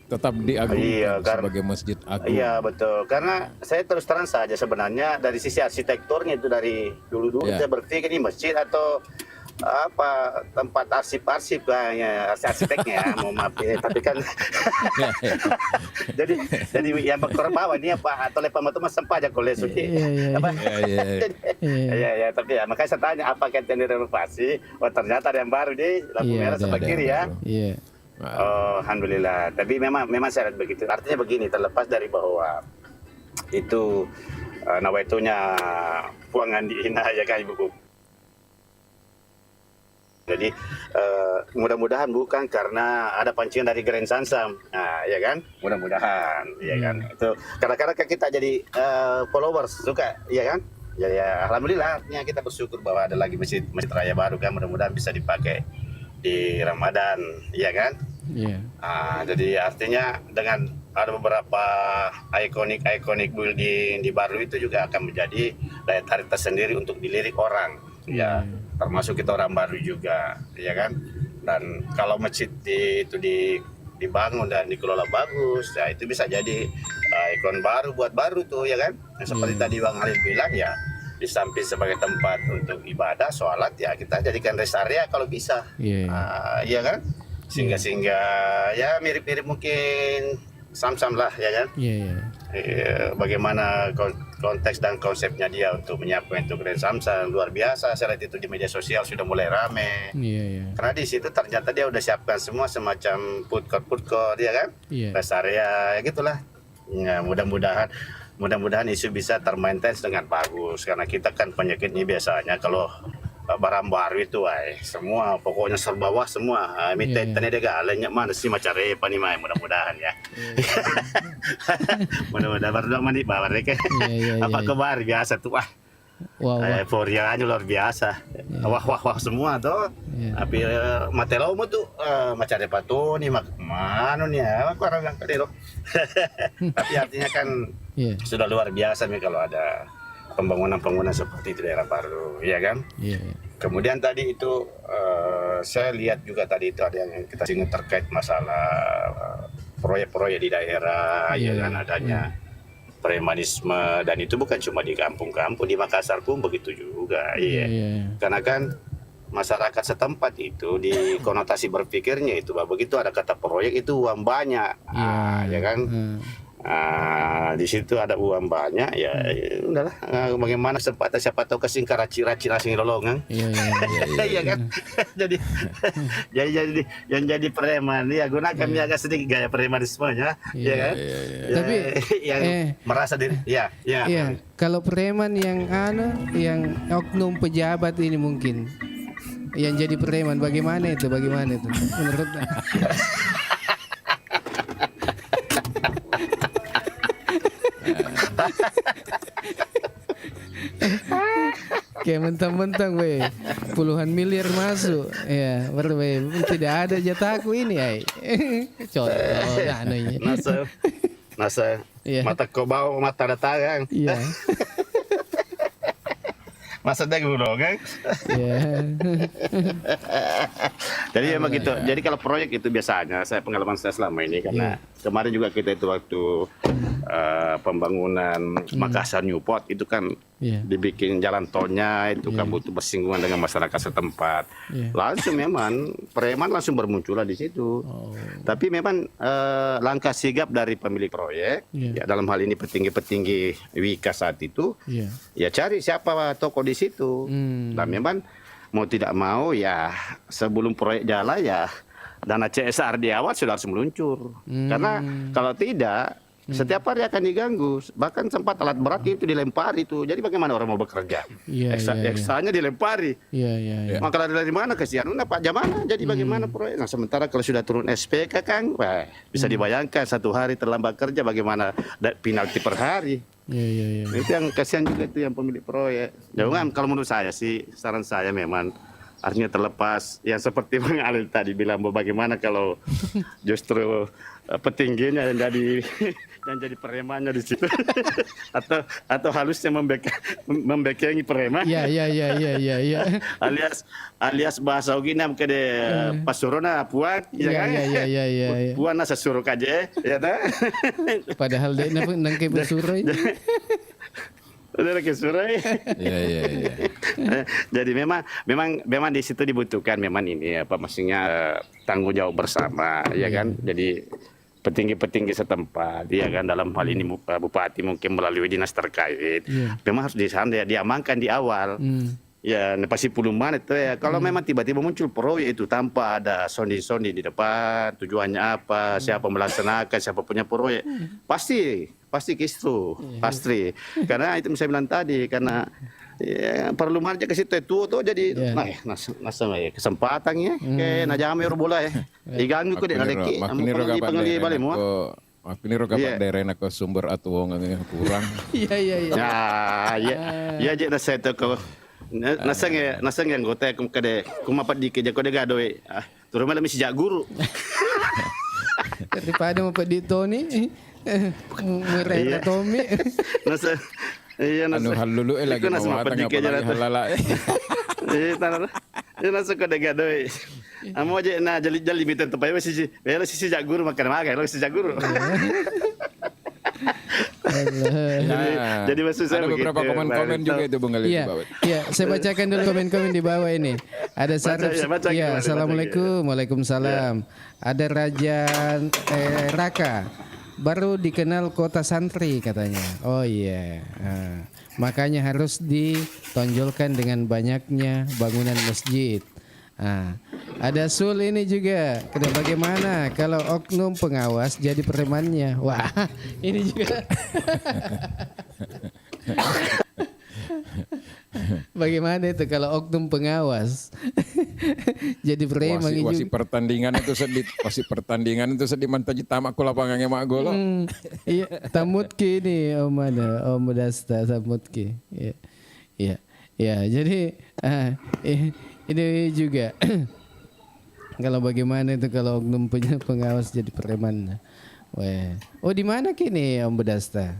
[SPEAKER 2] tetap diagungkan sebagai Masjid Agung.
[SPEAKER 3] Iya betul, karena saya terus terang saja sebenarnya dari sisi arsitekturnya itu dari dulu saya berpikir ini masjid atau tempat arsip kayaknya arsiteknya ya, mau maaf ya, tapi kan jadi yang berkorban ini atau lepas itu mas sempat aja kalau suci tapi ya makanya saya tanya apa kaitan renovasi. Ternyata ada yang baru di lampu merah sebelah kiri ya. Alhamdulillah. Tapi memang saya lihat begitu. Artinya begini, terlepas dari bahwa itu nawaitunya puangan dihina ya kan Ibu. Jadi mudah-mudahan bukan karena ada pancingan dari Grand Samsam, ya kan? Mudah-mudahan, ya kan? Itu kadang-kadang kita jadi followers suka, ya kan? Ya alhamdulillah, artinya kita bersyukur bahwa ada lagi masjid raya baru kan, mudah-mudahan bisa dipakai di Ramadan, ya kan? Jadi artinya dengan ada beberapa ikonik building di baru itu juga akan menjadi daya tarik tersendiri untuk dilirik orang, ya. Termasuk kita orang baru juga, ya kan? Dan kalau masjid itu dibangun dan dikelola bagus, ya itu bisa jadi ikon baru buat baru tuh, ya kan? Seperti tadi Bang Halil bilang ya, di samping sebagai tempat untuk ibadah, sholat, ya kita jadikan rest area kalau bisa, ya kan? Sehingga ya mirip-mirip mungkin Samsam lah, ya kan? Bagaimana konteks dan konsepnya dia untuk menyiapkan itu Grand Samsam luar biasa. Saya lihat itu di media sosial sudah mulai rame. Karena di situ ternyata dia udah siapkan semua semacam food court ya kan? Rest area, ya gitulah. Ya, mudah-mudahan isu bisa termaintain dengan bagus. Karena kita kan penyakitnya biasanya kalau barang baru itu semua pokoknya serba bawah semua minta internet dia galanya mana sih macam repa nih mudah-mudahan ya. Mudah-mudahan baru mandi bawa mereka apa kabar biasa tuh euforianya luar biasa wah semua tuh tapi matelo mu tuh macam repa tuh nih mana nih aku orang yang kali loh. Tapi artinya kan sudah luar biasa nih kalau ada pembangunan seperti itu daerah baru, ya kan? Kemudian tadi itu saya lihat juga tadi itu ada yang kita singgung terkait masalah proyek-proyek di daerah, ya kan adanya premanisme, dan itu bukan cuma di kampung-kampung, di Makassar pun begitu juga, Karena kan masyarakat setempat itu di konotasi berpikirnya itu bahwa begitu ada kata proyek itu uang banyak, ya kan? Di situ ada uang banyak ya udahlah bagaimana siapa tahu kesing karaci-raci rasing lolongan iya kan. jadi yang jadi preman ya gunakan agak sedikit gaya premanismenya ya kan.
[SPEAKER 1] Tapi
[SPEAKER 3] yang merasa diri
[SPEAKER 1] kalau preman yang oknum pejabat ini mungkin yang jadi preman bagaimana itu menurut kayak mentang-mentang puluhan miliar masuk ya tidak ada jatahku ini contoh
[SPEAKER 3] nasa mata kau bawa mata datang Maksudnya gitu kan?
[SPEAKER 1] Iya.
[SPEAKER 3] Jadi emang gitu. Jadi kalau proyek itu biasanya pengalaman saya selama ini karena kemarin juga kita itu waktu pembangunan Makassar Newport itu kan dibikin jalan tolnya itu kan butuh bersinggungan dengan masyarakat setempat. Langsung memang preman langsung bermunculan di situ. Tapi memang langkah sigap dari pemilik proyek ya dalam hal ini petinggi-petinggi Wika saat itu ya cari siapa tokoh di situ. Dan memang mau tidak mau ya sebelum proyek jalan ya dana CSR di awal sudah harus meluncur. Karena kalau tidak setiap hari akan diganggu. Bahkan sempat alat berat itu dilempari itu. Jadi bagaimana orang mau bekerja? Eksanya dilempari. Maka dari mana kesian? Nah Pak Jamana. Jadi bagaimana proyek? Nah sementara kalau sudah turun SPK Kang, bisa dibayangkan satu hari terlambat kerja bagaimana penalti per hari. Itu yang kasihan juga itu yang pemilik proyek. Jangan kalau menurut saya sih saran saya memang artinya terlepas yang seperti Bang Alil tadi bilang bagaimana kalau justru petingginya yang jadi premannya di situ atau halusnya membekengi preman.
[SPEAKER 1] Iya.
[SPEAKER 3] alias bahasa gini mungkin pasurona puan ya kan. Iya. Puan asa suruh kaje ya ta.
[SPEAKER 1] Padahal dia nang ke bersurai.
[SPEAKER 3] Udah ke surai.
[SPEAKER 2] Iya.
[SPEAKER 3] Jadi memang di situ dibutuhkan memang ini apa maksudnya tanggung jawab bersama ya kan. Jadi petinggi-petinggi setempat ya kan dalam hal ini bupati mungkin melalui dinas terkait. Memang harus diamankan di awal. Ya pasti puluhan itu ya. Kalau memang tiba-tiba muncul proyek itu tanpa ada sondi-sondi di depan, tujuannya apa, siapa melaksanakan, siapa punya proyek, pasti kisru, pasti. Karena itu saya bilang tadi, karena perlu marja ke situ itu tuh jadi, nasa kesempatannya, kayak najame bola ya, diganggu kok dia lagi,
[SPEAKER 2] pengali balik mau. Ini rokapat daerah ke sumber atau wongan kurang.
[SPEAKER 3] Iya, jadi saya tahu nasang yang gote kade kumapat di keja kode gadoe turun malam sejak guru
[SPEAKER 1] daripada mau di Tony mereka Tommy
[SPEAKER 2] anu hal lulu lagi mau tanya halala
[SPEAKER 3] nasa kode gadoe amo aja na jali bitan tupai masih sejak guru makan lo sejak guru. Jadi maksud saya
[SPEAKER 2] ada beberapa komen-komen juga itu Bung Galih di bawah.
[SPEAKER 1] Iya, saya bacakan dulu komen-komen di bawah ini. Ada Sarif, assalamualaikum, waalaikumsalam. Ada Raja Raka, baru dikenal kota santri katanya. Oh iya, makanya harus ditonjolkan dengan banyaknya bangunan masjid. Ada Sul ini juga. Bagaimana kalau oknum pengawas jadi premannya? Wah, ini juga. Bagaimana itu kalau oknum pengawas jadi preman?
[SPEAKER 2] Wasit pertandingan itu sedih mantaji tamak ku lapangannya mak golo.
[SPEAKER 1] Iya, tamutki ini Om Dasta tamutki. Iya, jadi ini juga kalau bagaimana itu kalau oknum punya pengawas jadi preman. Oh di mana kini Om Bedasta?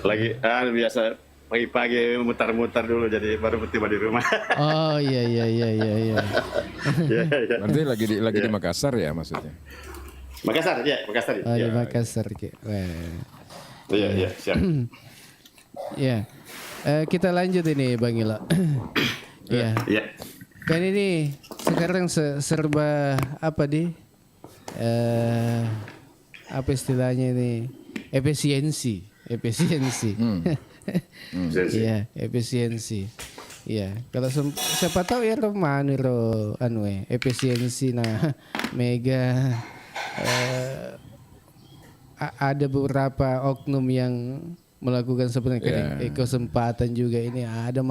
[SPEAKER 3] Lagi biasa pagi-pagi mutar-mutar dulu jadi baru tiba di rumah.
[SPEAKER 1] Oh iya.
[SPEAKER 2] Berarti lagi di Makassar ya maksudnya?
[SPEAKER 3] Makassar.
[SPEAKER 1] Oh di Makassar ki.
[SPEAKER 3] Iya siap.
[SPEAKER 1] Ya. Kita lanjut ini Bang Ila. Iya. Kan ini sekarang serba apa apa istilahnya ini efisiensi. Iya, efisiensi. Iya, kalau siapa tahu ya efisiensi mega ada beberapa oknum yang melakukan sebenarnya kesempatan juga ini ada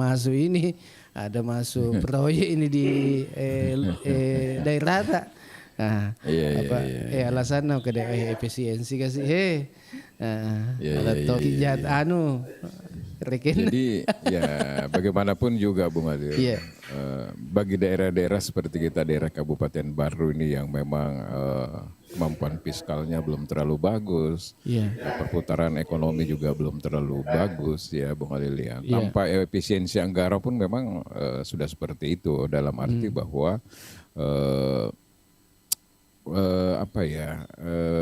[SPEAKER 1] masuk proyek ini di daerah tak. Alasan efisiensi kasih toki jahat
[SPEAKER 2] Jadi ya bagaimanapun juga Bung Adil, bagi daerah-daerah seperti kita, daerah Kabupaten Baru ini yang memang kemampuan fiskalnya belum terlalu bagus, perputaran ekonomi juga belum terlalu bagus ya Bung Adil ya. Tanpa efisiensi anggaran pun memang sudah seperti itu, dalam arti bahwa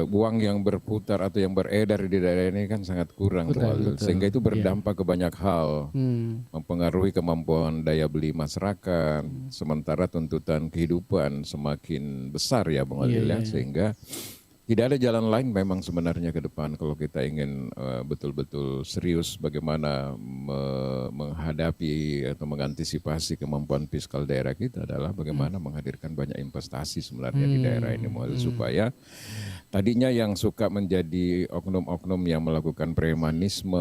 [SPEAKER 2] uang yang berputar atau yang beredar di daerah ini kan sangat kurang, sehingga itu berdampak ke banyak hal, mempengaruhi kemampuan daya beli masyarakat, sementara tuntutan kehidupan semakin besar ya Bung Adil ya, sehingga tidak ada jalan lain memang sebenarnya ke depan kalau kita ingin betul-betul serius bagaimana menghadapi atau mengantisipasi kemampuan fiskal daerah kita, adalah bagaimana menghadirkan banyak investasi sebenarnya di daerah ini, supaya tadinya yang suka menjadi oknum-oknum yang melakukan premanisme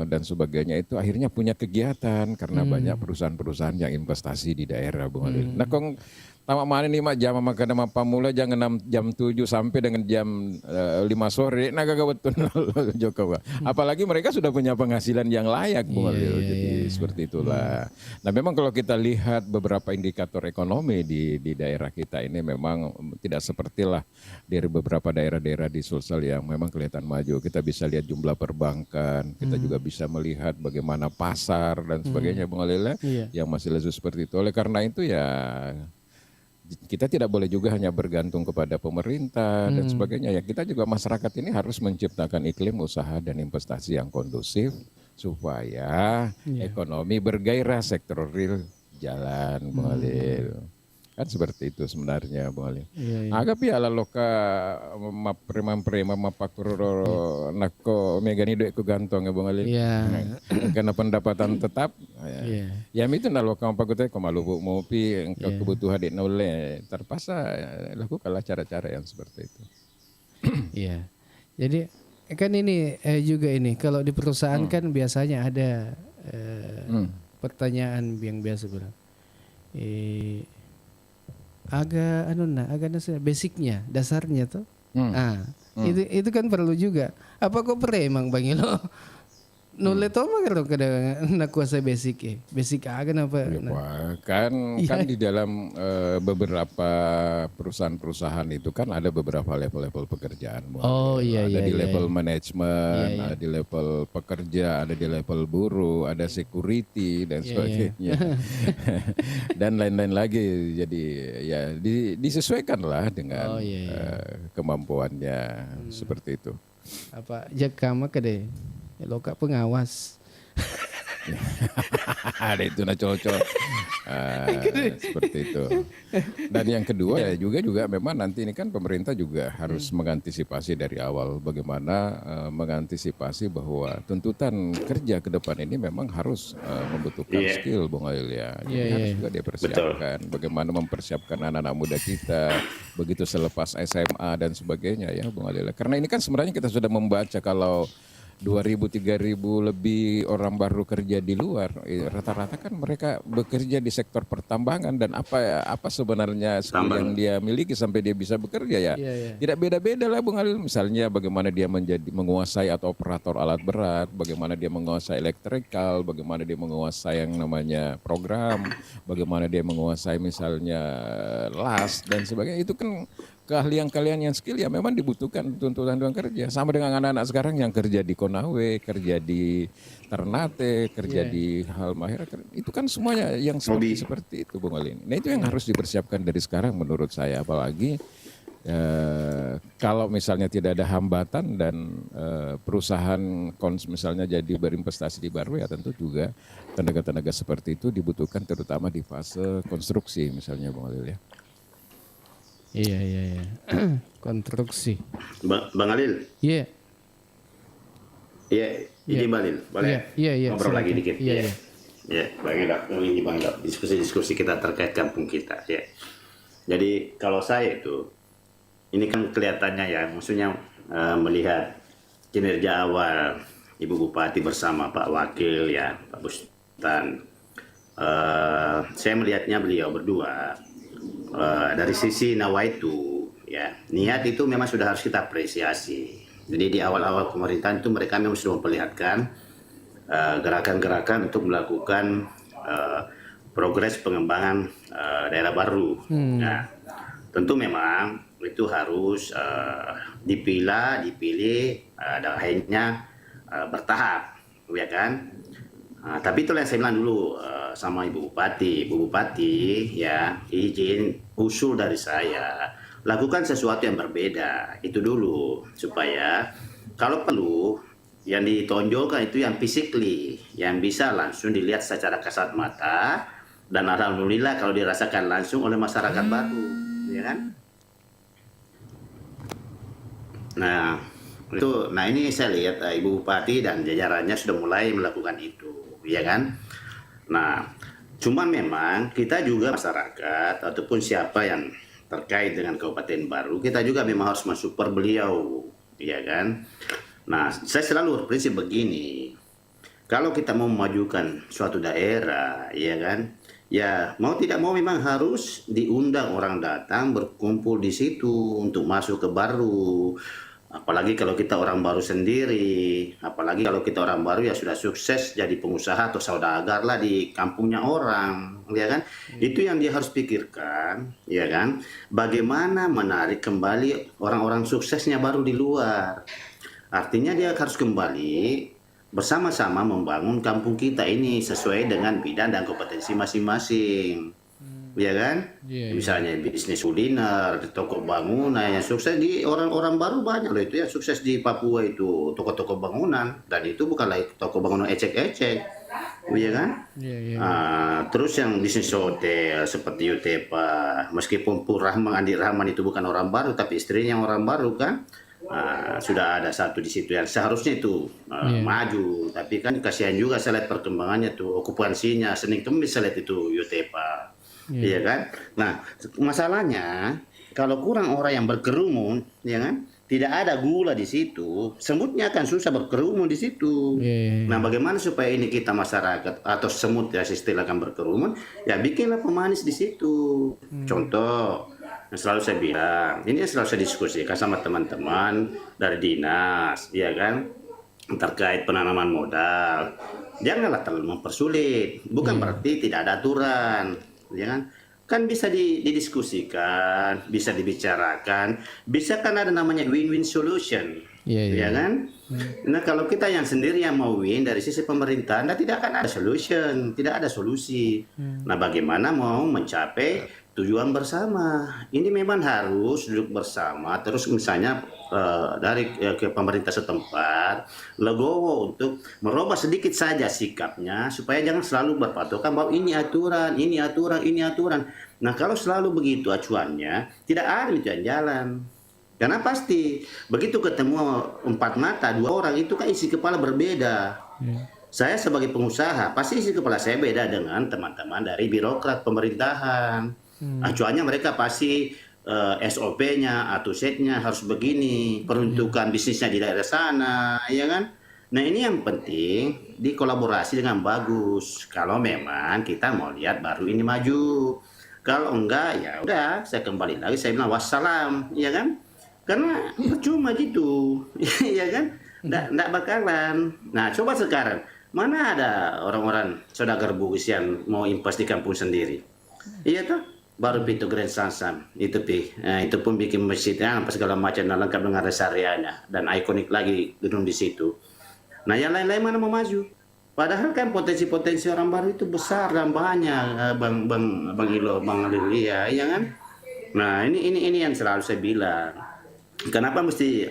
[SPEAKER 2] dan sebagainya itu akhirnya punya kegiatan karena banyak perusahaan-perusahaan yang investasi di daerah Bung Adil. Nah tamak mana nih mak jam makan sama pamula jangan jam 7 sampai dengan jam 5 sore naga betul Joko. Apalagi mereka sudah punya penghasilan yang layak Bung Adil. Jadi seperti itulah. Nah memang kalau kita lihat beberapa indikator ekonomi di daerah kita ini memang tidak sepertilah dari beberapa daerah-daerah di Sulsel yang memang kelihatan maju. Kita bisa lihat jumlah perbankan, kita juga bisa melihat bagaimana pasar dan sebagainya Bung Adil yang masih lesu seperti itu. Oleh karena itu ya kita tidak boleh juga hanya bergantung kepada pemerintah dan sebagainya. Ya kita juga masyarakat ini harus menciptakan iklim usaha dan investasi yang kondusif supaya ekonomi bergairah, sektor real jalan Bung Adil. Kan seperti itu sebenarnya Bung Ali. Agak piala loka preman-preman mapakuro nako megani duit ku gantong ya Bung Ali. Karena pendapatan tetap ya itu na loka mapakute ko malubu mau pi engkau kebutuhan di nole terpaksa lakukanlah cara-cara yang seperti itu.
[SPEAKER 1] Iya. Jadi kan ini juga ini kalau di perusahaan kan biasanya ada pertanyaan yang biasa bilang agak basicnya, dasarnya tuh. Itu kan perlu juga. Apa kok emang Bang Ilo? Nulis to mah kada nak kuasa basic basic kenapa?
[SPEAKER 2] Kan di dalam beberapa perusahaan-perusahaan itu kan ada beberapa level-level pekerjaan. Ada di level manajemen, ada di level pekerja, ada di level buruh, ada security dan sebagainya. Dan lain-lain lagi. Jadi ya disesuaikanlah dengan kemampuannya seperti itu.
[SPEAKER 1] Apa jakama kade loka pengawas.
[SPEAKER 2] Ada itu cocok seperti itu. Dan yang kedua ya juga memang nanti ini kan pemerintah juga harus mengantisipasi dari awal bagaimana mengantisipasi bahwa tuntutan kerja ke depan ini memang harus membutuhkan skill Bung Ail ya. Jadi harus juga dia persiapkan bagaimana mempersiapkan anak-anak muda kita begitu selepas SMA dan sebagainya ya Bung Ail. Karena ini kan sebenarnya kita sudah membaca kalau 2.000-3.000 lebih orang baru kerja di luar, rata-rata kan mereka bekerja di sektor pertambangan dan apa sebenarnya skill yang dia miliki sampai dia bisa bekerja ya. Tidak beda-beda lah Bung Alil, misalnya bagaimana dia menguasai atau operator alat berat, bagaimana dia menguasai elektrikal, bagaimana dia menguasai yang namanya program, bagaimana dia menguasai misalnya las dan sebagainya. Itu kan keahlian-keahlian yang skill ya memang dibutuhkan tuntutan kerja. Sama dengan anak-anak sekarang yang kerja di Konawe, kerja di Ternate, kerja di Halmahera, itu kan semuanya yang seperti itu Bung Alin. Nah itu yang harus dipersiapkan dari sekarang menurut saya, apalagi kalau misalnya tidak ada hambatan dan perusahaan misalnya jadi berinvestasi di baru ya tentu juga tenaga-tenaga seperti itu dibutuhkan terutama di fase konstruksi misalnya Bung Alil ya.
[SPEAKER 1] Iya. Konstruksi.
[SPEAKER 3] Bang Alil.
[SPEAKER 1] Iya.
[SPEAKER 3] Ini Bang Alil. Boleh ngobrol lagi dikit. Iya. Ini Bang Alil. Diskusi kita terkait kampung kita. Ya. Jadi kalau saya itu, ini kan kelihatannya ya, maksudnya melihat kinerja awal Ibu Bupati bersama Pak Wakil ya, Pak Bustan. Saya melihatnya beliau berdua. Dari sisi nawaitu ya, niat itu memang sudah harus kita apresiasi. Jadi di awal-awal pemerintahan itu mereka memang sudah memperlihatkan gerakan-gerakan untuk melakukan progres pengembangan daerah baru. Nah, tentu memang itu harus dipilih dan akhirnya bertahap, ya kan? Tapi itulah yang saya bilang dulu sama Ibu Bupati, ya izin usul dari saya, lakukan sesuatu yang berbeda itu dulu supaya kalau perlu yang ditonjolkan itu yang physically, yang bisa langsung dilihat secara kasat mata. Dan alhamdulillah kalau dirasakan langsung oleh masyarakat baru, ya kan? Nah, ini saya lihat Ibu Bupati dan jajarannya sudah mulai melakukan itu, ya kan? Nah, cuman memang kita juga masyarakat ataupun siapa yang terkait dengan Kabupaten Baru, kita juga memang harus mensupport beliau, ya kan? Nah, saya selalu berprinsip begini, kalau kita mau memajukan suatu daerah, ya kan? Ya, mau tidak mau memang harus diundang orang datang berkumpul di situ untuk masuk ke baru. Apalagi kalau kita orang baru sendiri, apalagi kalau kita orang baru ya sudah sukses jadi pengusaha atau saudagar lah di kampungnya orang, ya kan? Itu yang dia harus pikirkan, ya kan? Bagaimana menarik kembali orang-orang suksesnya baru di luar. Artinya dia harus kembali bersama-sama membangun kampung kita ini sesuai dengan bidang dan kompetensi masing-masing, ya kan? Misalnya bisnis kuliner, toko bangunan yang sukses di orang-orang baru banyak loh itu ya sukses di Papua itu toko-toko bangunan dan itu bukanlah toko bangunan ecek-ecek, ya kan? Terus yang bisnis hotel seperti Yutepa, meskipun Andi Rahman itu bukan orang baru tapi istrinya orang baru kan. Sudah ada satu di situ yang seharusnya itu maju, tapi kan kasihan juga saya lihat perkembangannya tuh okupansinya Senin Kemis saya lihat itu Yutepa, iya kan? Nah masalahnya kalau kurang orang yang berkerumun, ya kan? Tidak ada gula di situ, semutnya akan susah berkerumun di situ. Nah bagaimana supaya ini kita masyarakat atau semut ya istilahkan berkerumun, ya bikinlah pemanis di situ. Contoh. Yang selalu saya bilang, ini selalu saya diskusikan sama teman-teman dari dinas, ya kan, terkait penanaman modal. Janganlah terlalu mempersulit, bukan berarti tidak ada aturan, ya kan? Kan bisa didiskusikan, bisa dibicarakan, bisa kan ada namanya win-win solution, ya kan? Nah kalau kita yang sendiri yang mau win dari sisi pemerintahan, tidak akan ada solution, tidak ada solusi. Nah bagaimana mau mencapai tujuan bersama? Ini memang harus duduk bersama, terus misalnya dari ke pemerintah setempat legowo untuk merubah sedikit saja sikapnya supaya jangan selalu berpatokan bahwa ini aturan, ini aturan, ini aturan. Nah kalau selalu begitu acuannya, tidak ada itu yang jalan. Karena pasti begitu ketemu empat mata dua orang itu kan isi kepala berbeda. Saya sebagai pengusaha pasti isi kepala saya beda dengan teman-teman dari birokrat pemerintahan. Acuannya mereka pasti SOP-nya atau setnya harus begini, peruntukan bisnisnya di daerah sana, ya kan? Nah ini yang penting dikolaborasi dengan bagus. Kalau memang kita mau lihat baru ini maju, kalau enggak ya udah saya kembali lagi saya bilang wassalam, ya kan? Karena percuma gitu, ya kan? Nggak bakalan. Nah coba sekarang mana ada orang-orang saudagar bugis yang mau impas di kampung sendiri, iya tuh? Baru pintu Grand Sansam itu itu pun bikin masjidnya apa segala macam dan lengkap dengan rest areanya dan ikonik lagi gedung di situ. Nah yang lain-lain mana mau maju? Padahal kan potensi-potensi orang baru itu besar dan banyak, bang Ilo, bang Lilia, ya kan? Nah ini yang selalu saya bilang. Kenapa mesti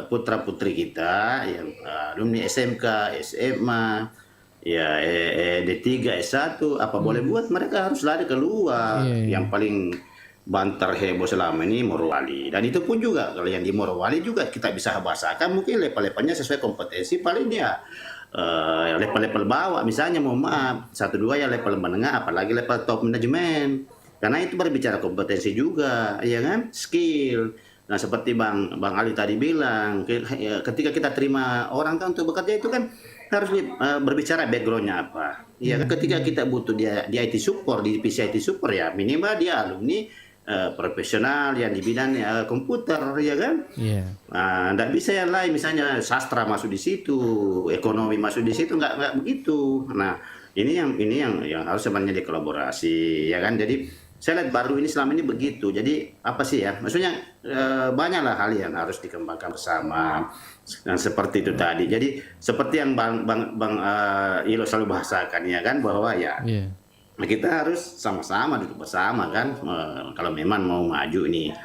[SPEAKER 3] putra putri kita yang alumni SMK, SMA, ya D3, S1 apa boleh buat mereka harus lari keluar. Yang paling banter heboh selama ini Morowali, dan itu pun juga kalau yang di Morowali juga kita bisa bahasakan mungkin level-levelnya sesuai kompetensi paling dia level-level bawah misalnya, mohon maaf 1-2 ya level menengah, apalagi level top manajemen, karena itu berbicara kompetensi juga, ya kan, skill. Nah seperti Bang Ali tadi bilang, ketika kita terima orang kan untuk bekerja itu kan harus berbicara backgroundnya apa. Ya, ketika kita butuh dia di IT support, di PC IT support ya minimal dia alumni profesional yang di bidang komputer, ya kan? Nah, nggak bisa yang lain, misalnya sastra masuk di situ, ekonomi masuk di situ, nggak begitu. Nah, ini yang harus sebenarnya dikolaborasi, ya kan? Jadi saya lihat baru ini selama ini begitu. Jadi apa sih ya? Maksudnya banyaklah hal yang harus dikembangkan bersama. Nah, seperti itu tadi. Jadi seperti yang Bang Ilo selalu bahasakan, ya kan, bahwa ya kita harus sama-sama duduk bersama kan. Kalau memang mau maju ini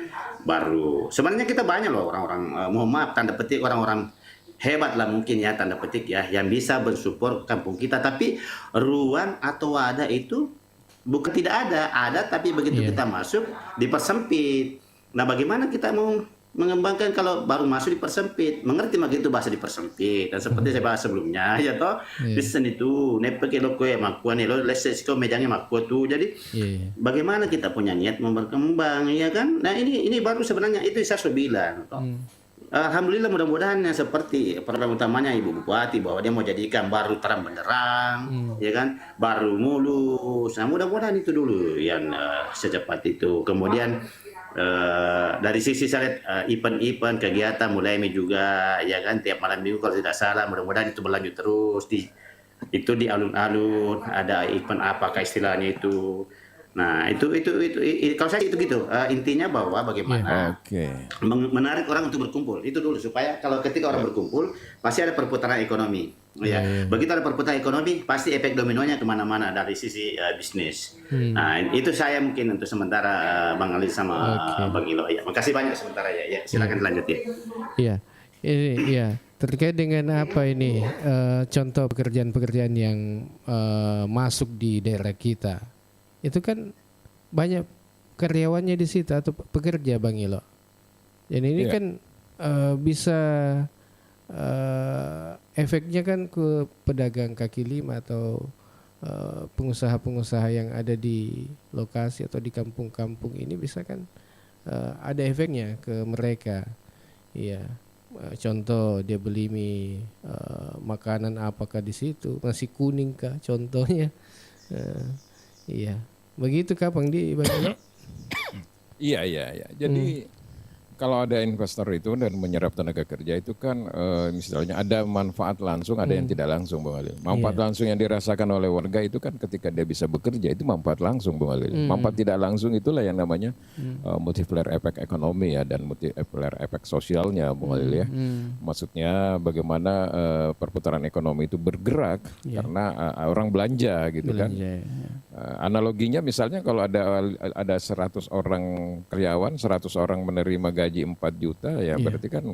[SPEAKER 3] baru. Sebenarnya kita banyak loh orang-orang, mohon maaf tanda petik, orang-orang hebat lah mungkin ya, tanda petik ya, yang bisa mensupport kampung kita. Tapi ruang atau wadah itu bukan tidak ada tapi begitu kita masuk dipersempit. Nah, bagaimana kita mau mengembangkan kalau baru masuk dipersempit? Mengerti begitu bahasa dipersempit. Dan seperti saya bahas sebelumnya, ya toh, listen itu, nepeke lo kue makuan lo leses ko mejangnya makua tuh. Jadi bagaimana kita punya niat mau berkembang, ya kan? Nah, ini baru sebenarnya itu saya sudah bilang. Alhamdulillah, mudah-mudahan yang seperti program utamanya Ibu Bupati bahwa dia mau jadikan baru terang benderang, ya kan, baru mulus. Nah, mudah-mudahan itu dulu yang secepat itu. Kemudian dari sisi saya lihat event-event kegiatan mulai juga, ya kan, tiap malam minggu kalau tidak salah, mudah-mudahan itu berlanjut terus itu di alun-alun ada event apakah istilahnya itu. Nah, itu kalau saya itu gitu, intinya bahwa bagaimana menarik orang untuk berkumpul itu dulu, supaya kalau ketika orang berkumpul pasti ada perputaran ekonomi. Begitu ada perputaran ekonomi pasti efek dominonya kemana-mana dari sisi bisnis. Nah, itu saya mungkin untuk sementara Bang Ali sama Bang Ilo. Ya, makasih banyak sementara ya. Silakan lanjut ya.
[SPEAKER 1] Iya, ini terkait dengan apa ini contoh pekerjaan-pekerjaan yang masuk di daerah kita. Itu kan banyak karyawannya di situ atau pekerja, Bang Ilo. Dan ini kan bisa efeknya kan ke pedagang kaki lima atau pengusaha-pengusaha yang ada di lokasi atau di kampung-kampung ini bisa kan ada efeknya ke mereka. Iya. Contoh dia beli mie makanan apakah di situ nasi kuning kah contohnya. Iya. Begitu Bang Ilo?
[SPEAKER 2] Iya. Jadi kalau ada investor itu dan menyerap tenaga kerja itu kan misalnya ada manfaat langsung, ada yang tidak langsung, Bang Ali. Manfaat langsung yang dirasakan oleh warga itu kan ketika dia bisa bekerja itu manfaat langsung, Bang Ali. Manfaat tidak langsung itulah yang namanya multiplier efek ekonomi ya dan multiplier efek sosialnya, Bang Ali ya. Maksudnya bagaimana perputaran ekonomi itu bergerak karena orang belanja gitu kan. Analoginya misalnya kalau ada 100 orang karyawan, 100 orang menerima gaji 4 juta ya berarti kan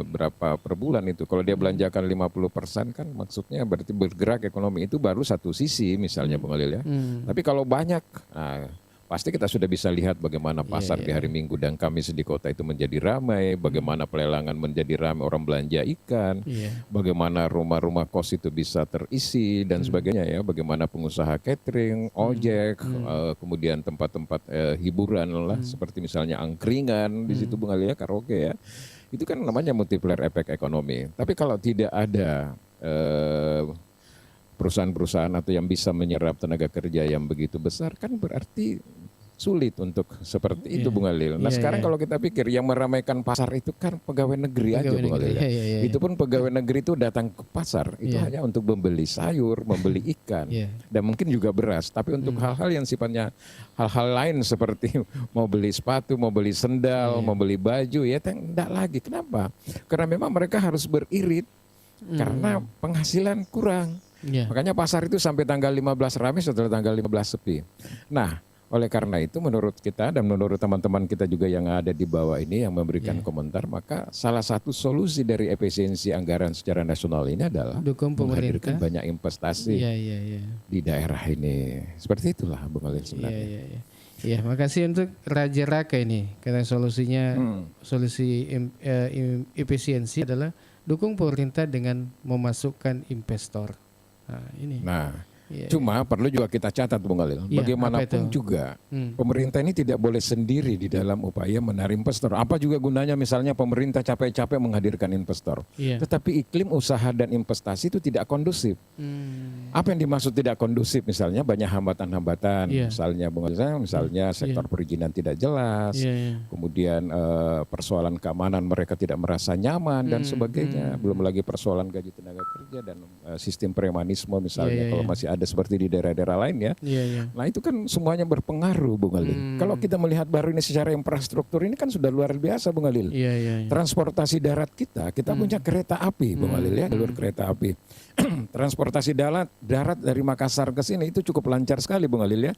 [SPEAKER 2] berapa per bulan itu. Kalau dia belanjakan 50% kan maksudnya berarti bergerak ekonomi itu baru satu sisi misalnya Bang Alil ya. Tapi kalau banyak, pasti kita sudah bisa lihat bagaimana pasar di hari Minggu dan Kamis di kota itu menjadi ramai, bagaimana pelelangan menjadi ramai, orang belanja ikan, bagaimana rumah-rumah kos itu bisa terisi dan sebagainya ya, bagaimana pengusaha catering, ojek, kemudian tempat-tempat hiburan lah seperti misalnya angkringan di situ Bung Ali ya, karaoke ya. Itu kan namanya multiplier efek ekonomi. Tapi kalau tidak ada perusahaan-perusahaan atau yang bisa menyerap tenaga kerja yang begitu besar kan berarti sulit untuk seperti itu Bung Alil. Nah sekarang kalau kita pikir yang meramaikan pasar itu kan pegawai negeri aja Bung Alil. Itu pun pegawai negeri itu datang ke pasar itu hanya untuk membeli sayur, membeli ikan dan mungkin juga beras. Tapi untuk hal-hal yang sifatnya hal-hal lain seperti mau beli sepatu, mau beli sendal, mau beli baju ya tidak lagi. Kenapa? Karena memang mereka harus beririt karena penghasilan kurang. Makanya pasar itu sampai tanggal 15 ramai, setelah tanggal 15 sepi. Nah, oleh karena itu menurut kita dan menurut teman-teman kita juga yang ada di bawah ini yang memberikan komentar, maka salah satu solusi dari efisiensi anggaran secara nasional ini adalah menghadirkan banyak investasi di daerah ini. Seperti itulah Bung Alil sebenarnya.
[SPEAKER 1] Iya, makasih untuk Raja Raka ini. Karena solusinya solusi efisiensi adalah dukung pemerintah dengan memasukkan investor. Nah, ini.
[SPEAKER 2] Nah, Cuma perlu juga kita catat Bung Khalil, bagaimanapun juga pemerintah ini tidak boleh sendiri di dalam upaya menarik investor. Apa juga gunanya misalnya pemerintah capek-capek menghadirkan investor, tetapi iklim usaha dan investasi itu tidak kondusif. Apa yang dimaksud tidak kondusif? Misalnya banyak hambatan-hambatan, misalnya Bung Khalil, misalnya sektor perizinan tidak jelas, kemudian persoalan keamanan mereka tidak merasa nyaman dan sebagainya. Belum lagi persoalan gaji tenaga kerja dan sistem premanisme misalnya kalau masih ada seperti di daerah-daerah lain ya. Nah itu kan semuanya berpengaruh Bung Khalil. Kalau kita melihat baru ini secara infrastruktur ini kan sudah luar biasa Bung Khalil. Transportasi darat kita punya kereta api Bung Khalil ya, jalur kereta api. Transportasi darat dari Makassar ke sini itu cukup lancar sekali Bung Khalil ya.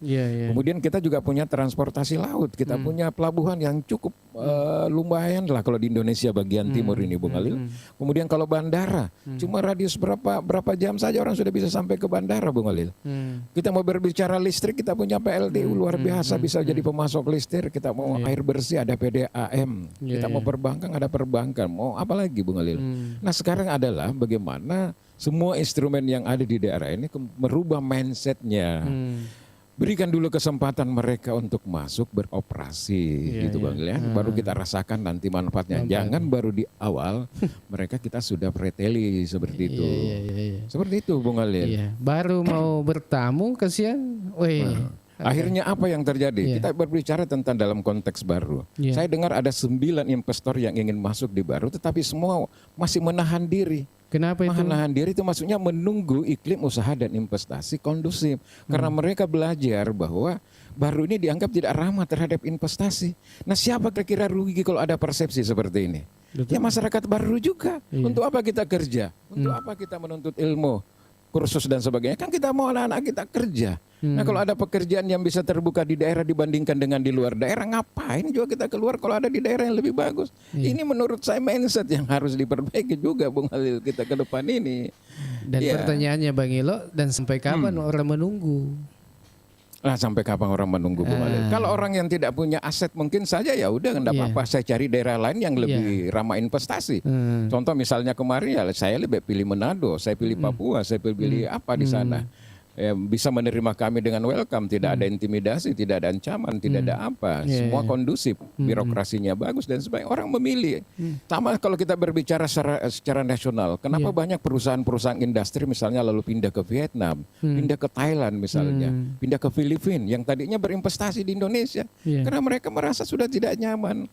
[SPEAKER 2] Kemudian kita juga punya transportasi laut, kita punya pelabuhan yang cukup lumayan lah kalau di Indonesia bagian timur ini Bung Khalil. Kemudian kalau bandara, cuma radius berapa jam saja orang sudah bisa sampai ke bandara Bung Khalil. Kita mau berbicara listrik, kita punya PLTU luar biasa bisa jadi pemasok listrik. Kita mau air bersih ada PDAM. Kita mau perbankan ada perbankan. Mau apa lagi Bung Khalil? Nah sekarang adalah bagaimana semua instrumen yang ada di daerah ini merubah mindsetnya. Berikan dulu kesempatan mereka untuk masuk beroperasi gitu Bang ya. Baru kita rasakan nanti manfaatnya. Jangan baru di awal mereka kita sudah preteli seperti itu. Seperti itu Bung Khalil.
[SPEAKER 1] Baru mau bertamu kasihan.
[SPEAKER 2] Akhirnya apa yang terjadi? Kita berbicara tentang dalam konteks baru. Saya dengar ada 9 investor yang ingin masuk di baru tetapi semua masih menahan diri.
[SPEAKER 1] Kenapa itu?
[SPEAKER 2] Menahan diri itu maksudnya menunggu iklim usaha dan investasi kondusif. Karena mereka belajar bahwa baru ini dianggap tidak ramah terhadap investasi. Nah siapa kira-kira rugi kalau ada persepsi seperti ini? Ya masyarakat baru juga. Untuk apa kita kerja? Untuk apa kita menuntut ilmu? Kursus dan sebagainya. Kan kita mau anak-anak kita kerja. Nah kalau ada pekerjaan yang bisa terbuka di daerah dibandingkan dengan di luar daerah, ngapain juga kita keluar kalau ada di daerah yang lebih bagus. Ini menurut saya mindset yang harus diperbaiki juga Bung Khalil kita ke depan ini.
[SPEAKER 1] Dan pertanyaannya Bang Ilo, dan sampai kapan orang menunggu?
[SPEAKER 2] Nah sampai kapan orang menunggu Bung Khalil? Kalau orang yang tidak punya aset mungkin saja ya udah enggak apa-apa saya cari daerah lain yang lebih ramah investasi. Contoh misalnya kemarin ya saya lebih pilih Manado, saya pilih Papua, saya pilih apa di sana. Bisa menerima kami dengan welcome, tidak ada intimidasi, tidak ada ancaman, tidak ada apa, semua kondusif, birokrasinya bagus dan sebagainya. Orang memilih. Sama kalau kita berbicara secara nasional, kenapa banyak perusahaan-perusahaan industri misalnya lalu pindah ke Vietnam, pindah ke Thailand misalnya, pindah ke Filipina yang tadinya berinvestasi di Indonesia, karena mereka merasa sudah tidak nyaman.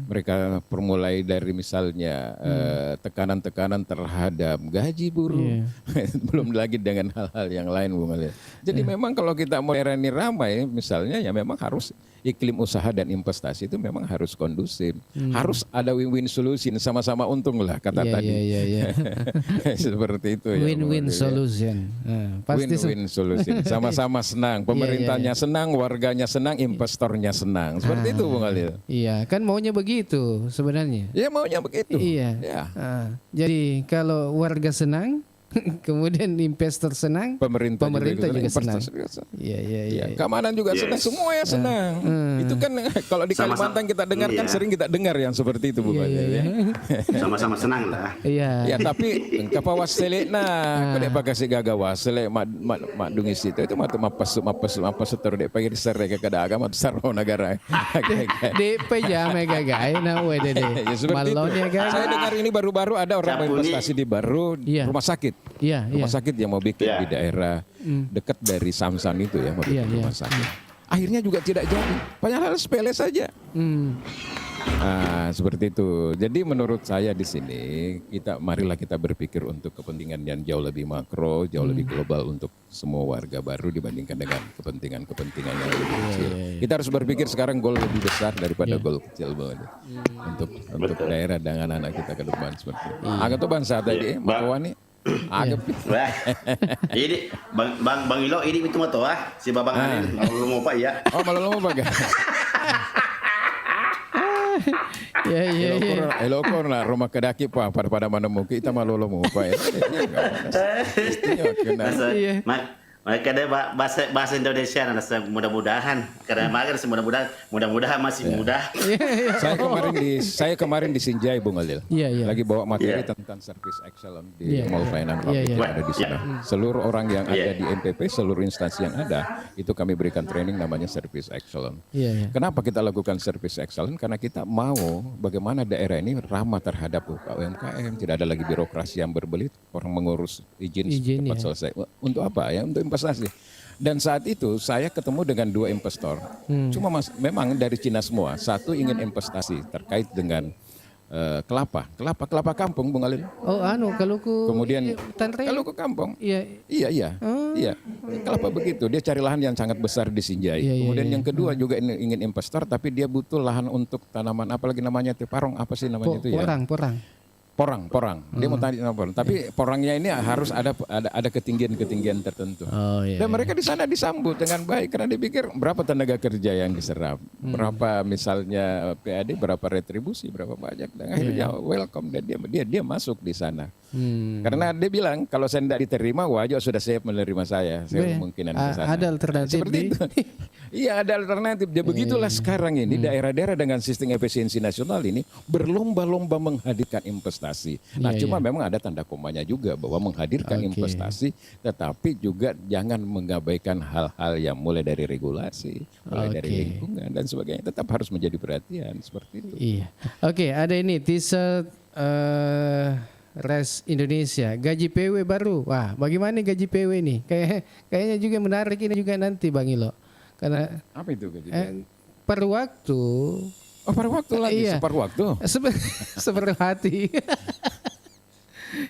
[SPEAKER 2] Mereka permulai dari misalnya tekanan-tekanan terhadap gaji buruh, belum lagi dengan hal-hal yang lain. Jadi memang kalau kita mau era ini ramai misalnya ya memang harus iklim usaha dan investasi itu memang harus kondusif. Harus ada win-win solution, sama-sama untung lah kata tadi. Seperti itu ya.
[SPEAKER 1] Win-win solution.
[SPEAKER 2] Win-win solution. Sama-sama senang, pemerintahnya senang, warganya senang, investornya senang. Seperti itu Bung Khalil.
[SPEAKER 1] Iya, kan maunya begitu sebenarnya.
[SPEAKER 2] Iya, maunya begitu.
[SPEAKER 1] Iya. Jadi kalau warga senang, kemudian investor senang, pemerintah juga senang. Iya.
[SPEAKER 2] Keamanan juga senang, semua ya senang. Itu kan kalau di Kalimantan kita dengar kan sering kita dengar yang seperti itu bukan ya.
[SPEAKER 3] Sama-sama senang lah.
[SPEAKER 1] Iya.
[SPEAKER 2] Ya tapi kapawas selek nah, kalau pakai si gagawas selek mak dungis itu mapas terus dek pagi disar ke kada agama sarau negara. DP
[SPEAKER 1] jam gagai nah we dede. Malon ya guys.
[SPEAKER 2] Saya dengar ini baru-baru ada orang investasi di baru rumah sakit. Rumah sakit yang mau bikin di daerah dekat dari Samsan itu ya, mau bikin rumah sakit. Akhirnya juga tidak jadi. Padahal sepele saja. Nah, seperti itu. Jadi menurut saya di sini marilah kita berpikir untuk kepentingan yang jauh lebih makro, jauh lebih global untuk semua warga baru dibandingkan dengan kepentingan yang lebih kecil. Kita harus berpikir sekarang gol lebih besar daripada gol kecil banget. Untuk daerah dan anak-anak kita ke depan seperti itu. Agak tuh bangsa tadi, Makawani. Agak.
[SPEAKER 3] Ini Bang Ilo ini itu moto si Babang Anin mau lupa ya.
[SPEAKER 2] Oh malah lupa gak? Elokor lah rumah kedaki pa pada mana mungkin kita malu lupa ya.
[SPEAKER 3] Mereka ada bahasa Indonesia mudah-mudahan karena mager mudah-mudahan masih mudah.
[SPEAKER 2] Saya kemarin di Sinjai Bung Alil. Lagi bawa materi tentang service excellence di Mall Pelayanan Publik yang ada di sana. Seluruh orang yang ada di MPP, seluruh instansi yang ada, itu kami berikan training namanya service excellence. Kenapa kita lakukan service excellence? Karena kita mau bagaimana daerah ini ramah terhadap UMKM, tidak ada lagi birokrasi yang berbelit, orang mengurus izin cepat selesai. Untuk apa ya? Untuk investasi. Dan saat itu saya ketemu dengan 2 investor. Cuma memang dari Cina semua. Satu ingin investasi terkait dengan kelapa kampung, Bung Alin. Kemudian kalau ke kampung. Iya. Kelapa begitu. Dia cari lahan yang sangat besar di Sinjai. Kemudian yang kedua juga ingin investor, tapi dia butuh lahan untuk tanaman apalagi namanya itu porang Porang. Dia mau tadi porang. Tapi porangnya ini harus ada ketinggian tertentu. Dan mereka di sana disambut dengan baik karena dipikir berapa tenaga kerja yang diserap, berapa misalnya PAD, berapa retribusi, berapa pajak, dan akhirnya welcome dan dia masuk di sana. Karena dia bilang kalau saya tidak diterima, wajah sudah siap menerima saya kemungkinan ke sana.
[SPEAKER 1] Ada alternatif
[SPEAKER 2] seperti itu. Iya, ada alternatif. Dia begitulah sekarang ini daerah-daerah dengan sistem efisiensi nasional ini berlomba-lomba menghadirkan investasi. Nah, cuma memang ada tanda komanya juga bahwa menghadirkan investasi, tetapi juga jangan mengabaikan hal-hal yang mulai dari regulasi, mulai dari lingkungan dan sebagainya. Tetap harus menjadi perhatian seperti itu.
[SPEAKER 1] Iya. Oke, ada ini T-shirt Res Indonesia, gaji PW baru. Wah, bagaimana gaji PW nih? Kayaknya juga menarik ini juga nanti Bang Ilo. Karena
[SPEAKER 2] apa itu gaji?
[SPEAKER 1] Per waktu.
[SPEAKER 2] Oh, per waktu lagi, separuh waktu.
[SPEAKER 1] Separuh hati.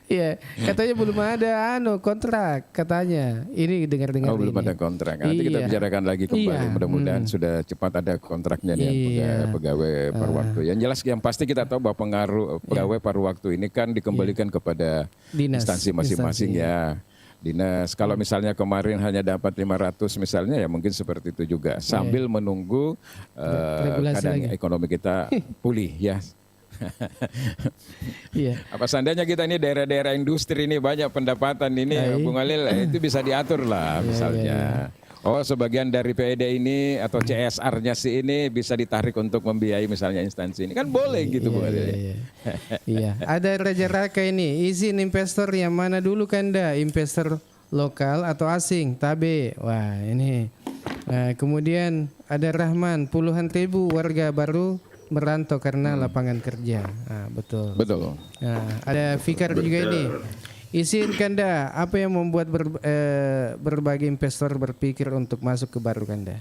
[SPEAKER 1] Iya, katanya belum ada kontrak katanya. Ini dengar-dengar
[SPEAKER 2] belum ada kontrak. Nanti kita bicarakan lagi kembali. Mudah-mudahan sudah cepat ada kontraknya nih pegawai paruh waktu. Yang jelas yang pasti kita tahu bahwa pengaruh pegawai paruh waktu ini kan dikembalikan kepada instansi masing-masing ya. Dinas, kalau misalnya kemarin hanya dapat 500 misalnya ya mungkin seperti itu juga. Sambil menunggu keadaan ekonomi kita pulih ya. Apa seandainya kita ini daerah-daerah industri ini banyak pendapatan ini Bung Alil itu bisa diatur lah misalnya. Oh, sebagian dari PED ini atau CSR-nya si ini bisa ditarik untuk membiayai misalnya instansi ini kan boleh gitu Bung Alil.
[SPEAKER 1] Iya. Ada Raja Raka ini, izin investor yang mana dulu Kanda? Investor lokal atau asing? Tabe. Wah, ini. Nah, kemudian ada Rahman, puluhan ribu warga baru merantau karena lapangan kerja. Nah, betul. Nah, ada Fikar juga ini. Izin Kanda, apa yang membuat berbagai investor berpikir untuk masuk ke baru Kanda?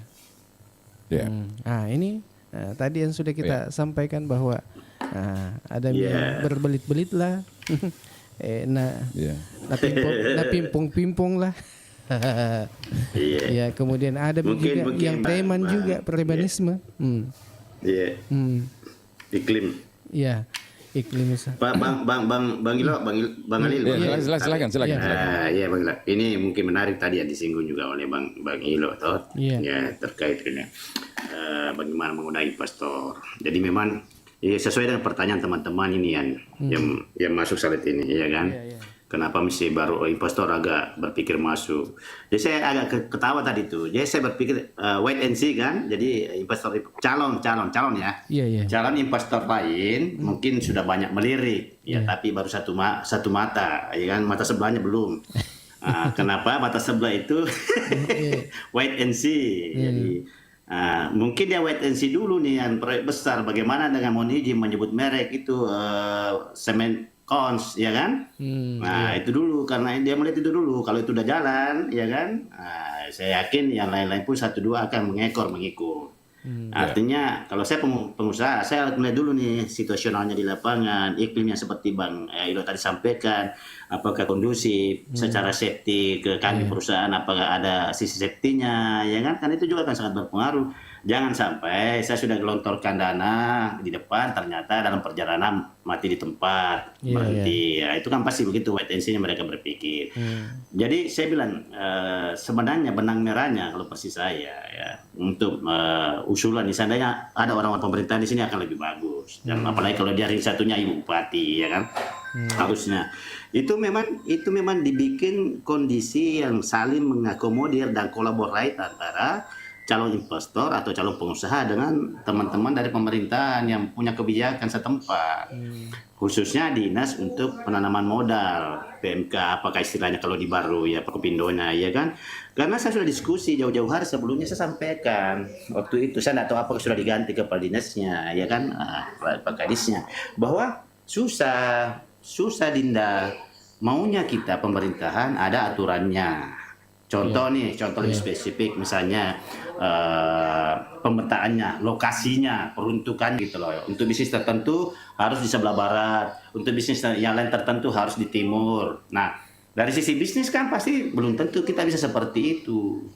[SPEAKER 1] Ini tadi yang sudah kita sampaikan bahwa ada yang berbelit-belit lah. Pimpong lah. Ya, kemudian ada juga yang preman juga, premanisme.
[SPEAKER 3] Iklim.
[SPEAKER 1] Iya. Iklim.
[SPEAKER 3] Bang Alil.
[SPEAKER 2] Silakan.
[SPEAKER 3] Iya Bang Ilo. Ini mungkin menarik tadi yang disinggung juga oleh Bang Ilo toh. Ya terkait dengan bagaimana menggunakan investor. Jadi memang sesuai dengan pertanyaan teman-teman ini yang masuk saat ini, ya kan? Kenapa mesti baru investor agak berpikir masuk? Jadi saya agak ketawa tadi itu. Jadi saya berpikir wait and see kan. Jadi investor calon ya. Calon investor lain mungkin sudah banyak melirik, tapi baru satu mata, ya kan? Mata sebelahnya belum. Kenapa mata sebelah itu wait and see? Jadi mungkin dia wait and see dulu nih yang proyek besar. Bagaimana dengan mohon izin menyebut merek itu semen Kons, ya kan? Itu dulu karena dia melihat itu dulu. Kalau itu udah jalan, ya kan? Saya yakin yang lain-lain pun 1-2 akan mengikut. Artinya kalau saya pengusaha, saya harus melihat dulu nih situasionalnya di lapangan, iklimnya seperti Bang Ilo tadi sampaikan, apakah kondusif secara safety ke kami perusahaan, apakah ada sisi safety-nya, ya kan? Kan itu juga akan sangat berpengaruh. Jangan sampai saya sudah gelontorkan dana di depan, ternyata dalam perjalanan mati di tempat, berhenti. Ya, itu kan pasti begitu wait and see-nya mereka berpikir. Jadi saya bilang sebenarnya benang merahnya kalau persis saya ya untuk usulan, seandainya ada orang-orang pemerintah di sini akan lebih bagus. Dan apalagi kalau dia ring satunya ibu bupati, ya kan? Harusnya. itu memang dibikin kondisi yang saling mengakomodir dan kolaborasi antara calon investor atau calon pengusaha dengan teman-teman dari pemerintahan yang punya kebijakan setempat. Khususnya dinas untuk penanaman modal, PMK, apakah istilahnya kalau di baru ya Perkopindonya ya kan. Karena saya sudah diskusi jauh-jauh hari sebelumnya, saya sampaikan waktu itu, saya tidak tahu apakah sudah diganti kepala dinasnya ya kan, Pak Kadisnya, bahwa susah Dinda, maunya kita pemerintahan ada aturannya. Contoh lebih spesifik, misalnya pemetaannya, lokasinya, peruntukan gitu loh. Untuk bisnis tertentu harus di sebelah barat, untuk bisnis yang lain tertentu harus di timur. Nah, dari sisi bisnis kan pasti belum tentu kita bisa seperti itu.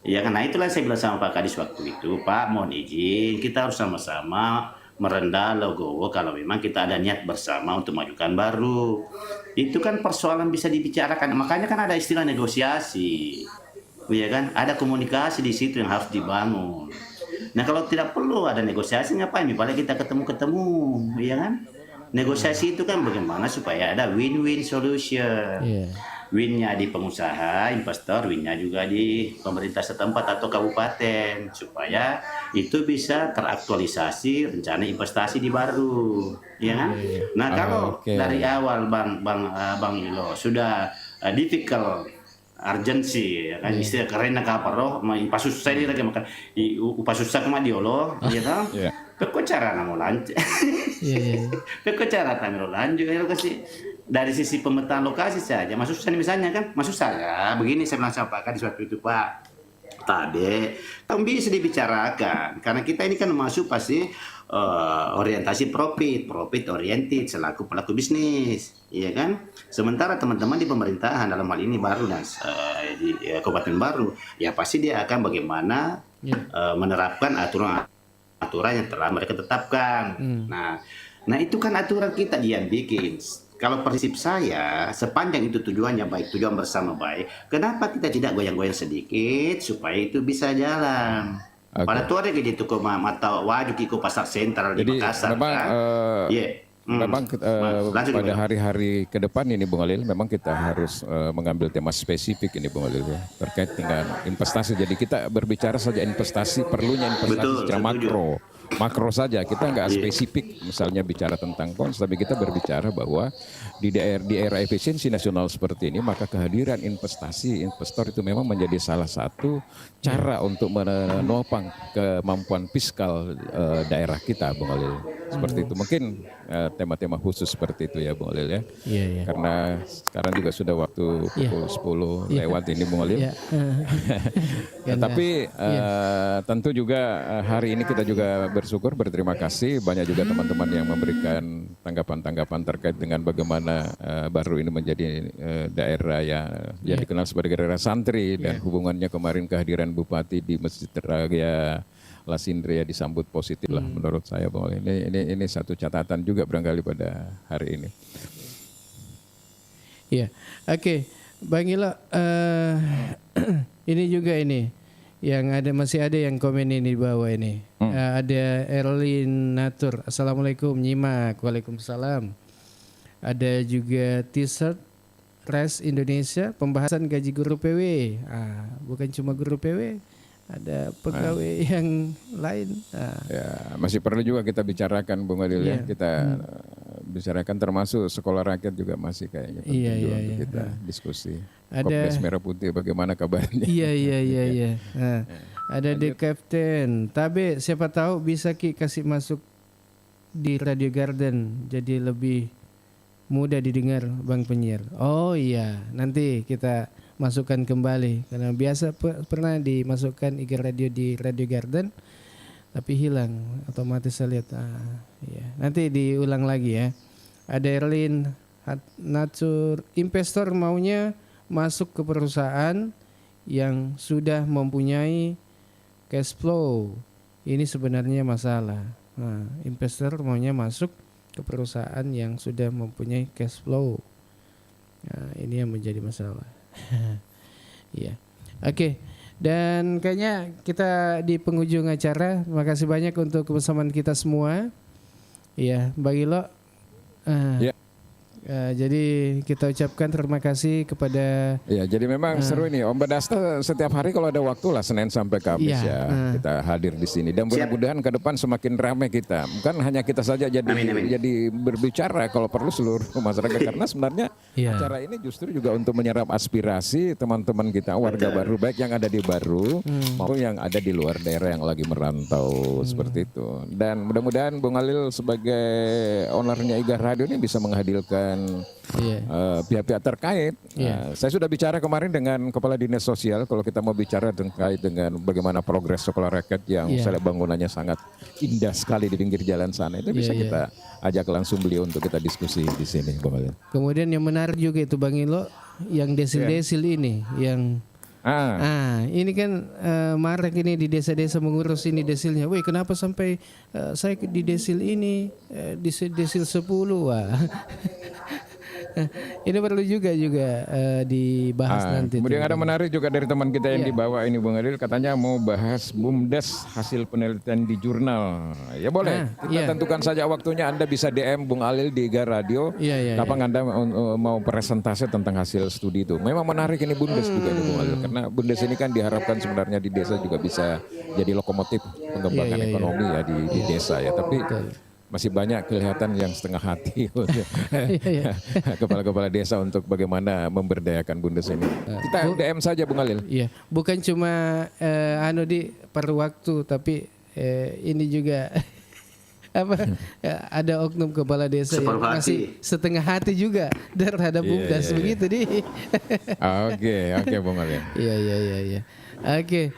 [SPEAKER 3] Ya kan, nah itulah saya bilang sama Pak Kadis waktu itu, Pak mohon izin, kita harus sama-sama merendah Legowo kalau memang kita ada niat bersama untuk majukan baru. Itu kan persoalan bisa dibicarakan, makanya kan ada istilah negosiasi, ya kan? Ada komunikasi di situ yang harus dibangun. Nah kalau tidak perlu ada negosiasi, ngapain? Misalnya kita ketemu, ya kan? Negosiasi itu kan bagaimana supaya ada win-win solution. Win-nya di pengusaha, investor, win-nya juga di pemerintah setempat atau kabupaten, supaya itu bisa teraktualisasi rencana investasi di baru, ya kan? Nah kalau dari awal Bang Ilo sudah difficult, urgency, ya kan? Istilah kerennya kapal roh, pasus saya lagi makan, pasusah kemana diolo, ya kan? Peko cara namo lanjut, peko cara tamu lanjut, ya kasih. Dari sisi pemetaan lokasi saja, maksud saya misalnya kan, maksud saya begini, saya bilang sama Pak Kadis waktu itu, Pak, tadi kan bisa dibicarakan, karena kita ini kan masuk pasti orientasi profit oriented selaku pelaku bisnis, iya kan? Sementara teman-teman di pemerintahan dalam hal ini baru dan di kabupaten baru, ya pasti dia akan bagaimana menerapkan aturan yang telah mereka tetapkan. Nah itu kan aturan kita dia bikin. Kalau prinsip saya, sepanjang itu tujuannya baik, tujuan bersama baik, kenapa kita tidak goyang-goyang sedikit supaya itu bisa jalan? Pada tuh ada gitu kok mata wajib kiko pasar sentral di Makassar.
[SPEAKER 2] Memang,
[SPEAKER 3] kan?
[SPEAKER 2] Memang pada hari-hari ke depan ini Bung Alil, memang kita harus mengambil tema spesifik ini Bung Alil ya, terkait dengan investasi. Jadi kita berbicara saja investasi, perlunya investasi secara makro saja, kita nggak spesifik misalnya bicara tentang bonds, tapi kita berbicara bahwa di era efisiensi nasional seperti ini, maka kehadiran investor itu memang menjadi salah satu cara untuk menopang kemampuan fiskal daerah kita Bung Alil. Seperti itu mungkin tema-tema khusus seperti itu ya Bung Alil ya. Karena sekarang juga sudah waktu pukul 10 lewat ini Bung Alil. Tapi tentu juga hari ini kita juga bersyukur, berterima kasih banyak juga teman-teman yang memberikan tanggapan-tanggapan terkait dengan bagaimana baru ini menjadi daerah yang dikenal sebagai daerah santri dan hubungannya kemarin kehadiran Bupati di Masjid Raya Lasindria disambut positif lah menurut saya bahwa ini satu catatan juga barangkali pada hari ini.
[SPEAKER 1] Iya, oke, Bang Ilo, ini juga ini yang masih ada yang komen ini di bawah ini. Ada Erlin Natur, Assalamualaikum nyimak, Waalaikumsalam. Ada juga T-shirt Res Indonesia, pembahasan gaji guru PW. Bukan cuma guru PW, ada pegawai yang lain.
[SPEAKER 2] Ya, masih perlu juga kita bicarakan Bung Adil ya. Kita bicarakan termasuk sekolah rakyat juga masih kayaknya penting juga untuk kita diskusi. Kopdes Merah Putih bagaimana kabarnya?
[SPEAKER 1] Iya. Ada The Captain. Tapi siapa tahu bisa kasih masuk di Radio Garden jadi lebih mudah didengar Bang Penyiar. Oh iya, nanti kita masukkan kembali karena biasa pernah dimasukkan IG Radio di Radio Garden tapi hilang, otomatis saya lihat nanti diulang lagi ya. Ada Erlin Natur, investor maunya masuk ke perusahaan yang sudah mempunyai cash flow. Ini sebenarnya masalah. Investor maunya masuk ke perusahaan yang sudah mempunyai cash flow. Ini yang menjadi masalah. Iya. Oke. Dan kayaknya kita di penghujung acara. Terima kasih banyak untuk kebersamaan kita semua. Iya, Bang Ilo. Jadi kita ucapkan terima kasih kepada.
[SPEAKER 2] Ya, jadi memang seru ini Om Badasta setiap hari kalau ada waktu lah Senin sampai Kamis kita hadir di sini dan mudah-mudahan ke depan semakin ramai kita. Bukan hanya kita saja jadi berbicara, kalau perlu seluruh masyarakat karena sebenarnya acara ini justru juga untuk menyerap aspirasi teman-teman kita warga baru baik yang ada di Baru maupun yang ada di luar daerah yang lagi merantau seperti itu. Dan mudah-mudahan Bung Alil sebagai ownernya IGA Radio ini bisa menghadirkan pihak-pihak terkait. Saya sudah bicara kemarin dengan Kepala Dinas Sosial kalau kita mau bicara terkait dengan bagaimana progres sekolah rakyat yang saya lihat bangunannya sangat indah sekali di pinggir jalan sana. Itu bisa kita ajak langsung beliau untuk kita diskusi di sini.
[SPEAKER 1] Kemudian yang menarik juga itu Bang Ilo yang desil-desil ini yang ini kan marak ini di desa-desa mengurus ini desilnya. Wih, kenapa sampai saya di desil ini desil 10 wah. Ini perlu juga dibahas nanti.
[SPEAKER 2] Kemudian ada menarik juga dari teman kita yang dibawa ini Bung Adil, katanya mau bahas BUMDes hasil penelitian di jurnal. Ya boleh, kita tentukan saja waktunya. Anda bisa DM Bung Alil di IGA Radio. Kapan Anda mau presentasi tentang hasil studi itu. Memang menarik ini BUMDes juga nih Bung Alil, karena BUMDes ini kan diharapkan sebenarnya di desa juga bisa jadi lokomotif pengembangan ekonomi ya di desa ya. Tapi masih banyak kelihatan yang setengah hati kepala-kepala desa untuk bagaimana memberdayakan BUMDes ini. Kita DM saja Bung Alil.
[SPEAKER 1] Iya, bukan cuma di per waktu, tapi ini juga ada oknum kepala desa yang masih setengah hati juga terhadap BUMDes begitu nih.
[SPEAKER 2] Oke Bung Alil.
[SPEAKER 1] Iya. Oke.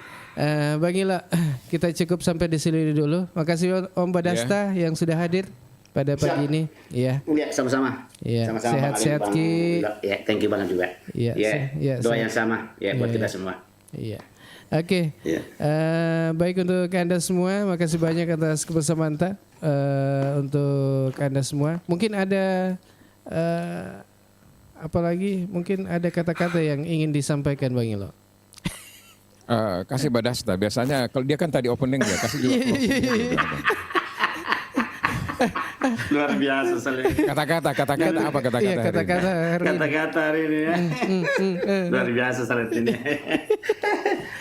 [SPEAKER 1] Bang Ila, kita cukup sampai di sini dulu. Makasih Om Badasta yang sudah hadir pada pagi ini. Iya.
[SPEAKER 3] Sama-sama.
[SPEAKER 1] Iya. Sehat-sehat Ki.
[SPEAKER 3] Ya, thank you banget juga.
[SPEAKER 1] Iya.
[SPEAKER 3] Doa yang sama buat kita semua.
[SPEAKER 1] Iya. Oke. Baik untuk Anda semua, makasih banyak atas kebersamaan untuk Anda semua. Mungkin ada apalagi mungkin ada kata-kata yang ingin disampaikan Bang Ilo.
[SPEAKER 2] Kasih Badasta biasanya kalau dia kan tadi opening ya kasih juga
[SPEAKER 3] luar biasa sekali
[SPEAKER 2] kata-kata apa
[SPEAKER 3] kata-kata hari ini ya. Luar biasa sekali ini.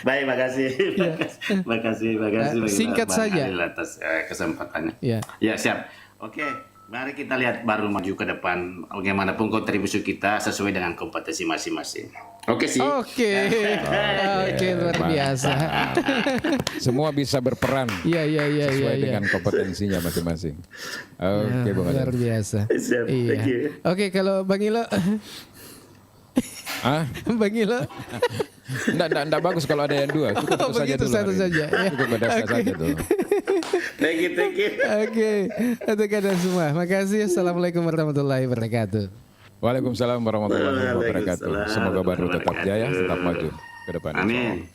[SPEAKER 3] Baik, makasih
[SPEAKER 1] singkat saja
[SPEAKER 3] atas kesempatannya.
[SPEAKER 1] Ya
[SPEAKER 3] siap. Oke, mari kita lihat Baru maju ke depan bagaimanapun kontribusi kita sesuai dengan kompetensi masing-masing. Oke,
[SPEAKER 1] luar biasa.
[SPEAKER 2] Semua bisa berperan.
[SPEAKER 1] Sesuai
[SPEAKER 2] dengan kompetensinya masing-masing. Oke, Bung Alil.
[SPEAKER 1] Luar biasa.
[SPEAKER 3] Siap, thank you.
[SPEAKER 1] Oke, kalau Bang Ilo. Bang Ilo.
[SPEAKER 2] Nggak bagus kalau ada yang dua. Cukup
[SPEAKER 1] satu saja.
[SPEAKER 2] Cukup Badasta saja tuh.
[SPEAKER 3] Thank you.
[SPEAKER 1] Oke, untuk Anda semua. Makasih. Assalamualaikum warahmatullahi wabarakatuh.
[SPEAKER 2] Waalaikumsalam warahmatullahi wabarakatuh. Semoga Baru tetap jaya, tetap maju ke depan.
[SPEAKER 3] Amin.